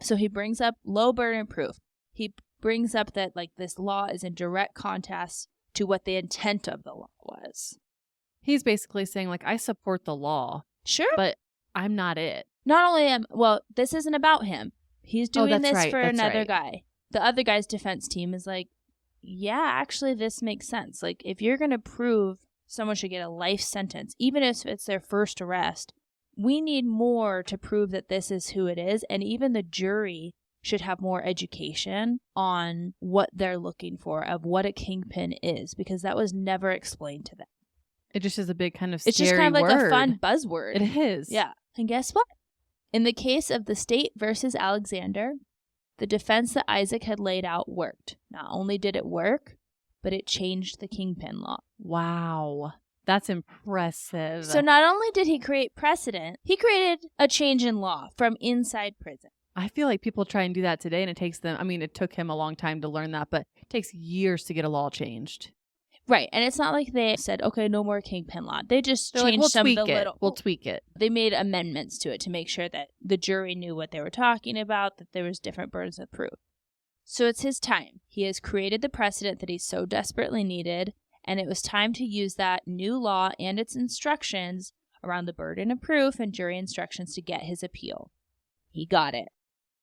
So he brings up low burden proof. He brings up that this law is in direct contrast to what the intent of the law was. He's basically saying I support the law. Sure. But I'm not it. Not only this isn't about him. He's doing this for another guy. The other guy's defense team is yeah, actually, this makes sense. If you're going to prove someone should get a life sentence, even if it's their first arrest, we need more to prove that this is who it is. And even the jury should have more education on what they're looking for, of what a kingpin is, because that was never explained to them. It just is a big kind of scary It's just kind of word. a fun buzzword. It is. Yeah. And guess what? In the case of the state versus Alexander, the defense that Isaac had laid out worked. Not only did it work, but it changed the kingpin law. Wow. That's impressive. So not only did he create precedent, he created a change in law from inside prison. I feel like people try and do that today, and it takes them, it took him a long time to learn that, but it takes years to get a law changed. Right. And it's not like they said, okay, no more kingpin law. They just changed some of the little... We'll tweak it. They made amendments to it to make sure that the jury knew what they were talking about, that there was different burdens of proof. So it's his time. He has created the precedent that he so desperately needed, and it was time to use that new law and its instructions around the burden of proof and jury instructions to get his appeal. He got it.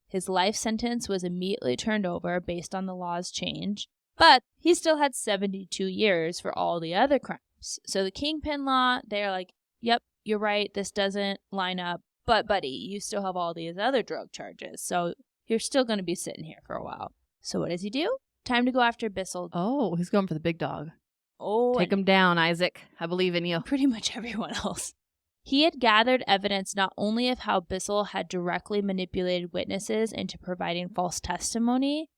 His life sentence was immediately turned over based on the law's change, but he still had 72 years for all the other crimes. So the kingpin law, they're like, yep, you're right, this doesn't line up, but buddy, you still have all these other drug charges, so you're still going to be sitting here for a while. So what does he do? Time to go after Bissell. Oh, he's going for the big dog. Oh, take him down, Isaac. I believe in you. Pretty much everyone else. He had gathered evidence not only of how Bissell had directly manipulated witnesses into providing false testimony,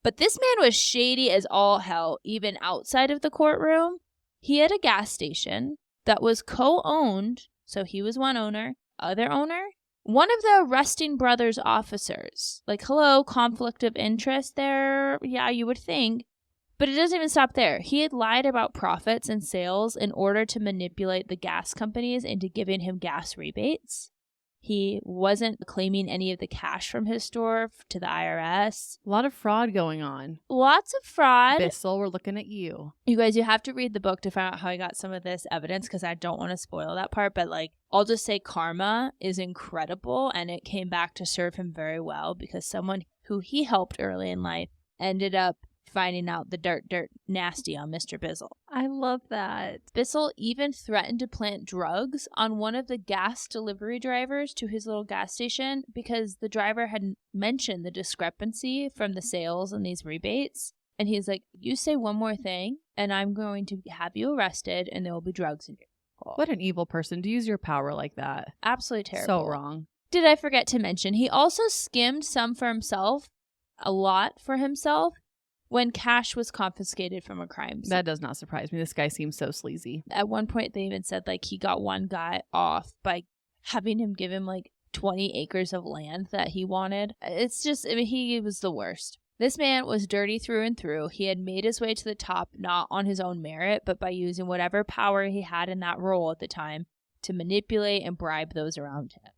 but this man was shady as all hell, even outside of the courtroom. He had a gas station that was co-owned, so he was one owner, other owner, one of the arresting brothers' officers. Hello, conflict of interest there? Yeah, you would think. But it doesn't even stop there. He had lied about profits and sales in order to manipulate the gas companies into giving him gas rebates. He wasn't claiming any of the cash from his store to the IRS. A lot of fraud going on. Lots of fraud. Bissell, we're looking at you. You guys, you have to read the book to find out how I got some of this evidence, because I don't want to spoil that part. But I'll just say karma is incredible, and it came back to serve him very well, because someone who he helped early in life ended up finding out the dirt nasty on Mr. Bissell. I love that. Bissell even threatened to plant drugs on one of the gas delivery drivers to his little gas station, because the driver had mentioned the discrepancy from the sales and these rebates. And he's like, you say one more thing and I'm going to have you arrested and there will be drugs in your vehicle. What an evil person to use your power like that. Absolutely terrible. So wrong. Did I forget to mention, he also skimmed some for himself, a lot for himself, when cash was confiscated from a crime scene. That does not surprise me. This guy seems so sleazy. At one point, they even said he got one guy off by having him give him 20 acres of land that he wanted. It's just, I mean, he was the worst. This man was dirty through and through. He had made his way to the top not on his own merit, but by using whatever power he had in that role at the time to manipulate and bribe those around him.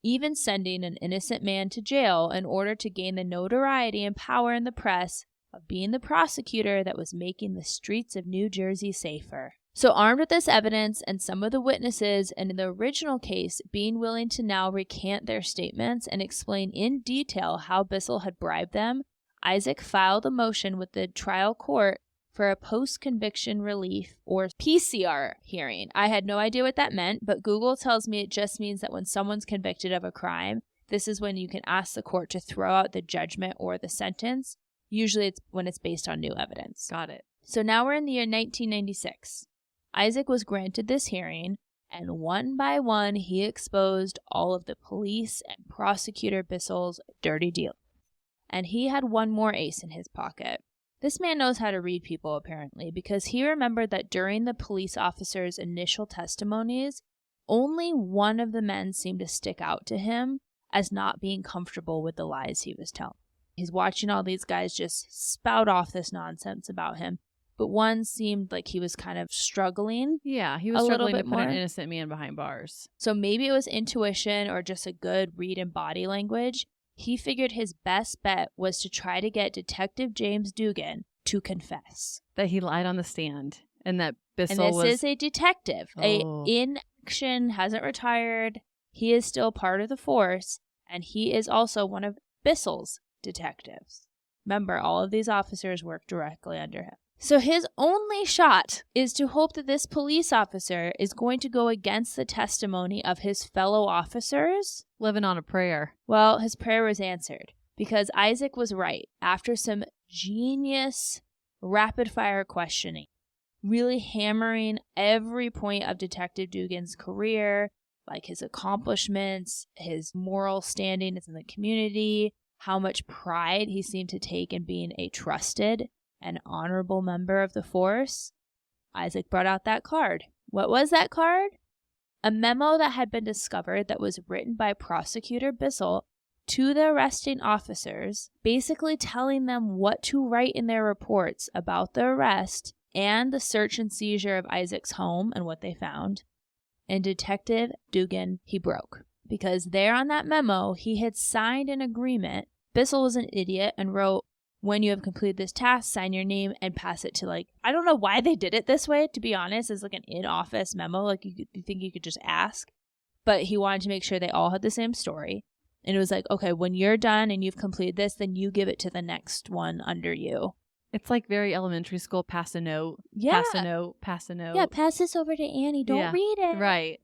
Even sending an innocent man to jail in order to gain the notoriety and power in the press of being the prosecutor that was making the streets of New Jersey safer. So armed with this evidence and some of the witnesses and in the original case being willing to now recant their statements and explain in detail how Bissell had bribed them, Isaac filed a motion with the trial court for a post-conviction relief or PCR hearing. I had no idea what that meant, but Google tells me it just means that when someone's convicted of a crime, this is when you can ask the court to throw out the judgment or the sentence. Usually it's when it's based on new evidence. Got it. So now we're in the year 1996. Isaac was granted this hearing, and one by one he exposed all of the police and prosecutor Bissell's dirty deal. And he had one more ace in his pocket. This man knows how to read people, apparently, because he remembered that during the police officer's initial testimonies, only one of the men seemed to stick out to him as not being comfortable with the lies he was telling. He's watching all these guys just spout off this nonsense about him, but one seemed like he was kind of struggling. Yeah, he was struggling to put an innocent man behind bars. So maybe it was intuition or just a good read in body language. He figured his best bet was to try to get Detective James Dugan to confess. That he lied on the stand and that Bissell was... And this is a detective. In action, hasn't retired. He is still part of the force, and he is also one of Bissell's detectives. Remember, all of these officers work directly under him. So his only shot is to hope that this police officer is going to go against the testimony of his fellow officers. Living on a prayer. Well, his prayer was answered because Isaac was right. After some genius rapid-fire questioning, really hammering every point of Detective Dugan's career, like his accomplishments, his moral standing in the community, how much pride he seemed to take in being a trusted and honorable member of the force, Isaac brought out that card. What was that card? A memo that had been discovered that was written by Prosecutor Bissell to the arresting officers, basically telling them what to write in their reports about the arrest and the search and seizure of Isaac's home and what they found. And Detective Dugan, he broke. Because there on that memo, he had signed an agreement. Bissell was an idiot and wrote, "When you have completed this task, sign your name and pass it to I don't know why they did it this way, to be honest, as an in-office memo. You think you could just ask. But he wanted to make sure they all had the same story. And it was okay, when you're done and you've completed this, then you give it to the next one under you. It's very elementary school, pass a note, yeah. Pass a note, pass a note. Yeah, pass this over to Annie. Don't read it. Right.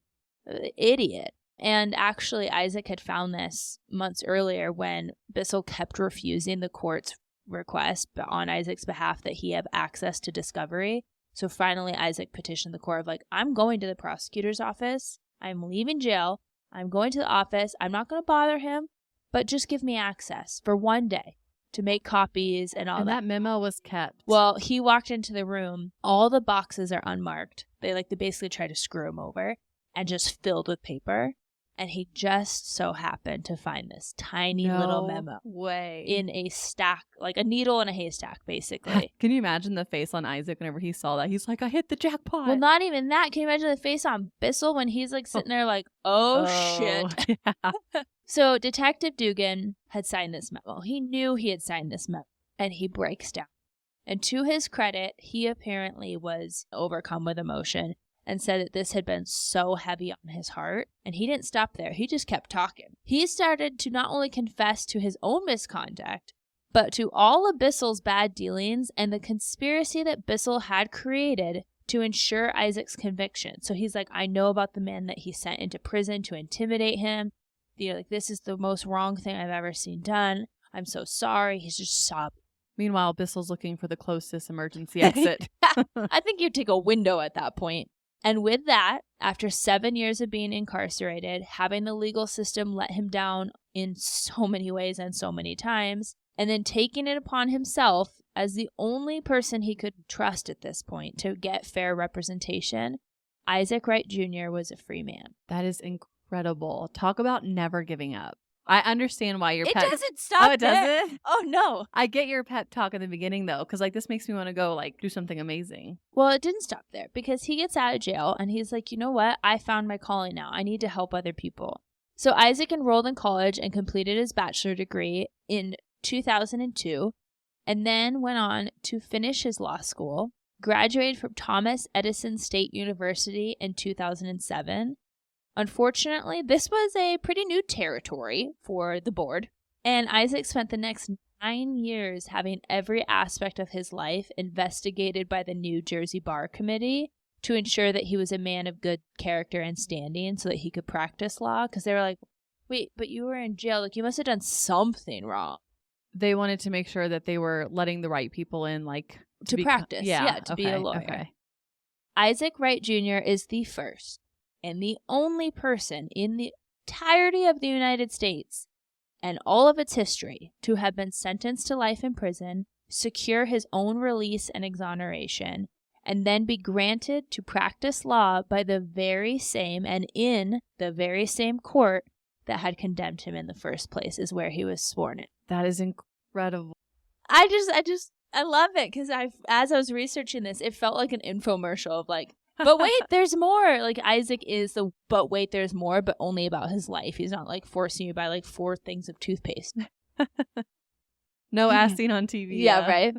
Idiot. And actually, Isaac had found this months earlier when Bissell kept refusing the court's request on Isaac's behalf that he have access to discovery. So finally, Isaac petitioned the court of I'm going to the prosecutor's office. I'm leaving jail. I'm going to the office. I'm not going to bother him, but just give me access for one day to make copies and all that. And that memo was kept. Well, he walked into the room. All the boxes are unmarked. They basically try to screw him over and just filled with paper. And he just so happened to find this tiny little memo way in a stack, like a needle in a haystack, basically. Can you imagine the face on Isaac whenever he saw that? He's I hit the jackpot. Well, not even that. Can you imagine the face on Bissell when he's sitting there oh shit. Yeah. So Detective Dugan had signed this memo. He knew he had signed this memo, and he breaks down. And to his credit, he apparently was overcome with emotion and said that this had been so heavy on his heart. And he didn't stop there. He just kept talking. He started to not only confess to his own misconduct, but to all of Bissell's bad dealings and the conspiracy that Bissell had created to ensure Isaac's conviction. So he's I know about the man that he sent into prison to intimidate him. This is the most wrong thing I've ever seen done. I'm so sorry. He's just sobbing. Meanwhile, Bissell's looking for the closest emergency exit. I think you'd take a window at that point. And with that, after 7 years of being incarcerated, having the legal system let him down in so many ways and so many times, and then taking it upon himself as the only person he could trust at this point to get fair representation, Isaac Wright Jr. was a free man. That is incredible. incredible. Talk about never giving up. I understand why your It pep. doesn't stop. Oh, it doesn't? Oh, no. I get your pep talk in the beginning, though, because like this makes me want to go like do something amazing. Well, it didn't stop there because he gets out of jail and he's like, you know what? I found my calling now. I need to help other people. So Isaac enrolled in college and completed his bachelor degree in 2002 and then went on to finish his law school, graduated from Thomas Edison State University in 2007. Unfortunately, this was a pretty new territory for the board, and Isaac spent the next 9 years having every aspect of his life investigated by the New Jersey Bar Committee to ensure that he was a man of good character and standing so that he could practice law, because they were like, wait, but you were in jail, like you must have done something wrong. They wanted to make sure that they were letting the right people in, like To practice, to be a okay, lawyer. Okay. Isaac Wright Jr. is the first and the only person in the entirety of the United States and all of its history to have been sentenced to life in prison, secure his own release and exoneration, and then be granted to practice law by the very same and in the very same court that had condemned him in the first place, is where he was sworn in. That is incredible. I love it because as I was researching this, it felt like an infomercial of like, but wait, there's more. Like Isaac is the, but wait, there's more, but only about his life. He's not like forcing you by like 4 things of toothpaste. No assing on TV. Yeah, right.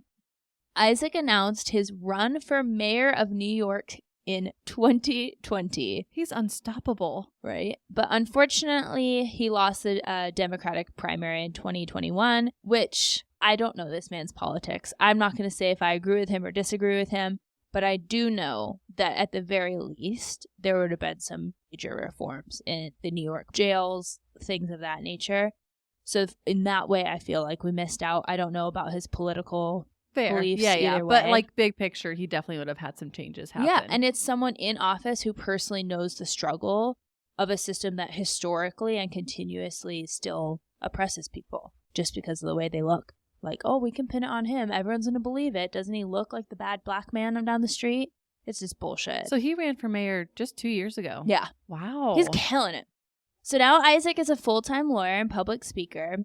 Isaac announced his run for mayor of New York in 2020. He's unstoppable. Right. But unfortunately, he lost the Democratic primary in 2021, which I don't know this man's politics. I'm not going to say if I agree with him or disagree with him, but I do know that at the very least, there would have been some major reforms in the New York jails, things of that nature. So in that way, I feel like we missed out. I don't know about his political beliefs. Yeah. Either But way. like big picture, he definitely would have had some changes happen. Yeah, and it's someone in office who personally knows the struggle of a system that historically and continuously still oppresses people just because of the way they look. Like, oh, we can pin it on him. Everyone's going to believe it. Doesn't he look like the bad black man down the street? It's just bullshit. So he ran for mayor just 2 years ago. Yeah. Wow. He's killing it. So now Isaac is a full-time lawyer and public speaker.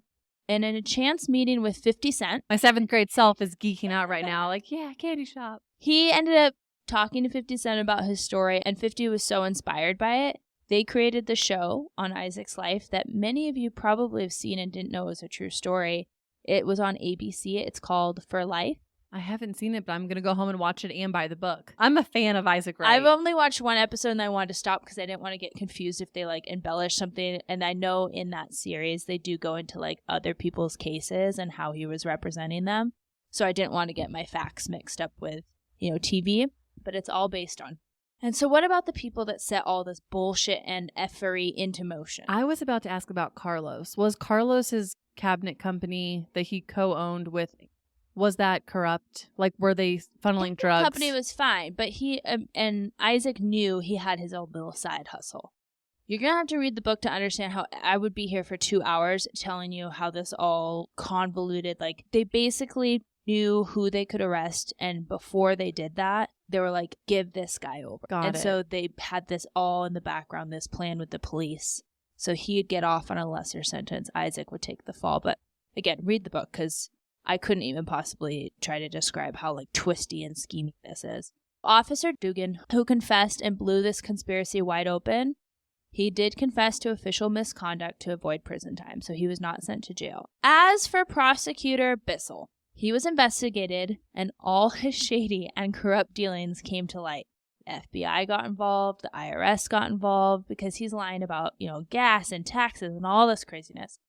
And in a chance meeting with 50 Cent, My 7th grade self is geeking out right now. Like, yeah, candy shop. he ended up talking to 50 Cent about his story, and 50 was so inspired by it. They created the show on Isaac's life that many of you probably have seen and didn't know was a true story. It was on ABC. It's called For Life. I haven't seen it, but I'm going to go home and watch it and buy the book. I'm a fan of Isaac Wright. I've only watched one episode and I wanted to stop because I didn't want to get confused if they like embellish something. And I know in that series they do go into like other people's cases and how he was representing them. So I didn't want to get my facts mixed up with, TV, but it's all based on. And so what about the people that set all this bullshit and effery into motion? I was about to ask about Carlos. Was Carlos's cabinet company that he co-owned with, was that corrupt? Like, were they funneling drugs? The company was fine, but he and Isaac knew he had his own little side hustle. You're going to have to read the book to understand how. I would be here for 2 hours telling you how this all convoluted. Like, they basically knew who they could arrest, and before they did that, they were like, give this guy over. Got it. So they had this all in the background, this plan with the police. So he'd get off on a lesser sentence. Isaac would take the fall. But again, read the book because I couldn't even possibly try to describe how like twisty and scheming this is. Officer Dugan, who confessed and blew this conspiracy wide open, he did confess to official misconduct to avoid prison time, so he was not sent to jail. As for prosecutor Bissell, he was investigated and all his shady and corrupt dealings came to light. The FBI got involved, the IRS got involved because he's lying about, gas and taxes and all this craziness.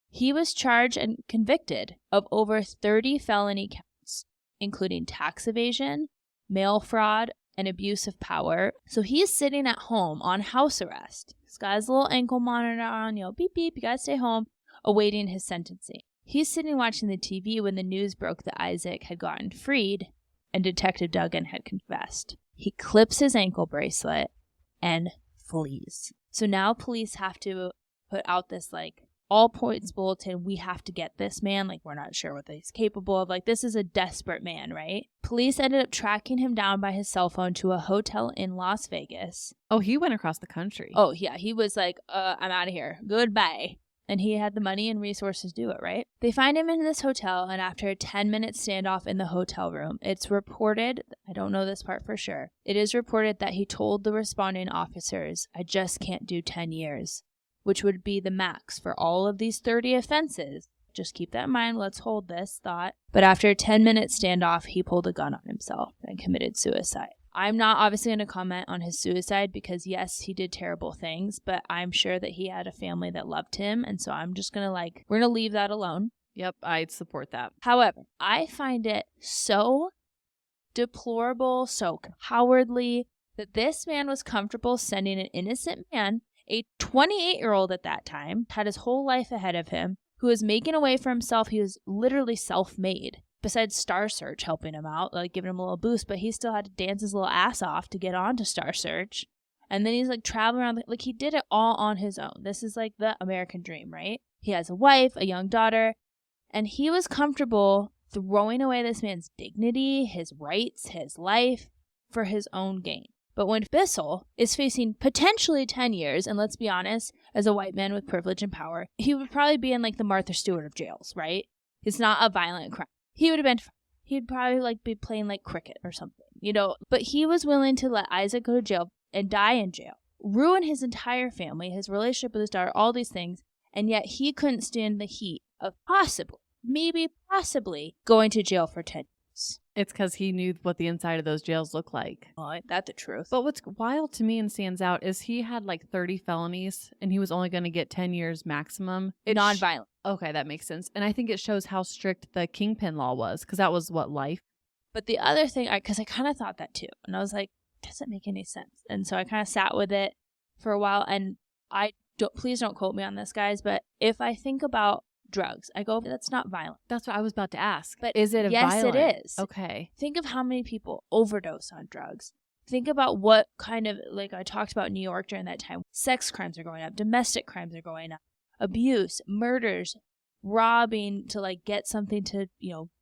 He was charged and convicted of over 30 felony counts, including tax evasion, mail fraud, and abuse of power. So he's sitting at home on house arrest. He's got his little ankle monitor on, beep, beep, you gotta stay home, awaiting his sentencing. He's sitting watching the TV when the news broke that Isaac had gotten freed and Detective Duggan had confessed. He clips his ankle bracelet and flees. So now police have to put out this, all points bulletin, we have to get this man. Like, we're not sure what he's capable of. Like, this is a desperate man, right? Police ended up tracking him down by his cell phone to a hotel in Las Vegas. Oh, he went across the country. Oh, yeah. He was like, I'm out of here. Goodbye. And he had the money and resources to do it, right? They find him in this hotel, and after a 10-minute standoff in the hotel room, it's reported, I don't know this part for sure, it is reported that he told the responding officers, I just can't do 10 years, which would be the max for all of these 30 offenses. Just keep that in mind. Let's hold this thought. But after a 10-minute standoff, he pulled a gun on himself and committed suicide. I'm not obviously going to comment on his suicide because, yes, he did terrible things, but I'm sure that he had a family that loved him. And so I'm just going to we're going to leave that alone. Yep, I'd support that. However, I find it so deplorable, so cowardly that this man was comfortable sending an innocent man, a 28-year-old at that time, had his whole life ahead of him, who was making a way for himself. He was literally self-made. Besides Star Search helping him out, giving him a little boost, but he still had to dance his little ass off to get onto Star Search. And then he's traveling around, he did it all on his own. This is the American dream, right? He has a wife, a young daughter, and he was comfortable throwing away this man's dignity, his rights, his life for his own gain. But when Bissell is facing potentially 10 years, and let's be honest, as a white man with privilege and power, he would probably be in the Martha Stewart of jails, right? It's not a violent crime. He'd probably be playing cricket or something, but he was willing to let Isaac go to jail and die in jail, ruin his entire family, his relationship with his daughter, all these things. And yet he couldn't stand the heat of possibly going to jail for 10 years. It's because he knew what the inside of those jails look like. Oh, ain't that the truth? But what's wild to me and stands out is he had 30 felonies and he was only going to get 10 years maximum. Non-violent. Okay, that makes sense. And I think it shows how strict the kingpin law was because that was life. But the other thing, because I kind of thought that too. And I was like, doesn't make any sense. And so I kind of sat with it for a while. And please don't quote me on this, guys. But if I think about drugs, I go, that's not violent. That's what I was about to ask. But is it violent? Yes, it is. Okay. Think of how many people overdose on drugs. Think about what kind of, I talked about New York during that time. Sex crimes are going up. Domestic crimes are going up. Abuse, murders, robbing to get something to,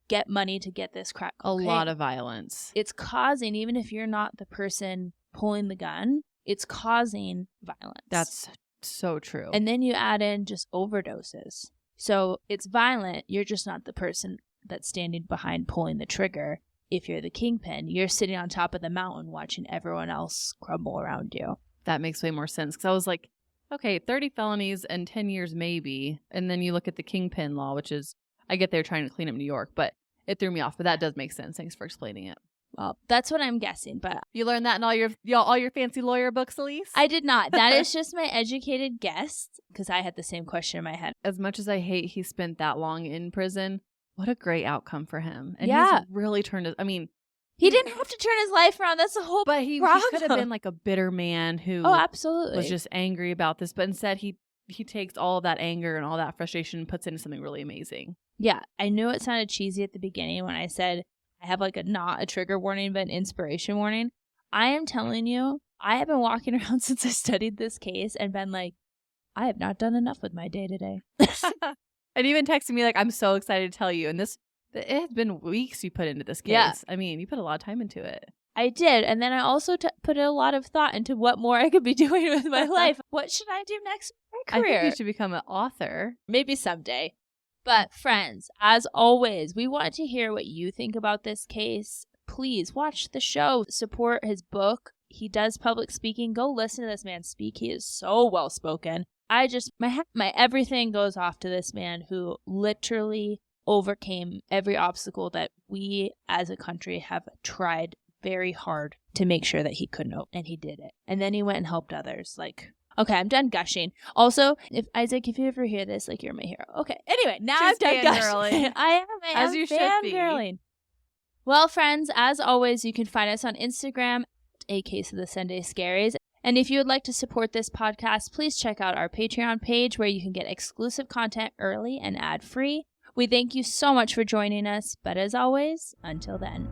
get money to get this crack cocaine. A lot of violence. It's causing, even if you're not the person pulling the gun, it's causing violence. That's so true. And then you add in just overdoses. So it's violent. You're just not the person that's standing behind pulling the trigger. If you're the kingpin, you're sitting on top of the mountain watching everyone else crumble around you. That makes way more sense. Because I was like, okay, 30 felonies and 10 years maybe. And then you look at the kingpin law, which is, I get they're trying to clean up New York, but it threw me off. But that does make sense. Thanks for explaining it. Well, that's what I'm guessing, but you learned that in all your fancy lawyer books, Elyse? I did not. That is just my educated guess because I had the same question in my head. As much as I hate he spent that long in prison, what a great outcome for him. And yeah. He's really turned his, he didn't have to turn his life around. That's the whole But he could have been a bitter man who absolutely was just angry about this. But instead, he takes all of that anger and all that frustration and puts it into something really amazing. Yeah. I knew it sounded cheesy at the beginning when I said I have not a trigger warning, but an inspiration warning. I am telling you, I have been walking around since I studied this case and been I have not done enough with my day today. And even texting me I'm so excited to tell you. And it has been weeks you put into this case. Yeah. You put a lot of time into it. I did. And then I also put a lot of thought into what more I could be doing with my life. What should I do next in my career? I think you should become an author. Maybe someday. But friends, as always, we want to hear what you think about this case. Please watch the show, support his book. He does public speaking. Go listen to this man speak. He is so well spoken. My everything goes off to this man who literally overcame every obstacle that we as a country have tried very hard to make sure that he couldn't, and he did it. And then he went and helped others. Okay, I'm done gushing. Also, if you ever hear this, you're my hero. Okay, anyway, now I'm done gushing. I am. As you should be. Well, friends, as always, you can find us on Instagram, A Case of the Sunday Scaries. And if you would like to support this podcast, please check out our Patreon page where you can get exclusive content early and ad-free. We thank you so much for joining us, but as always, until then.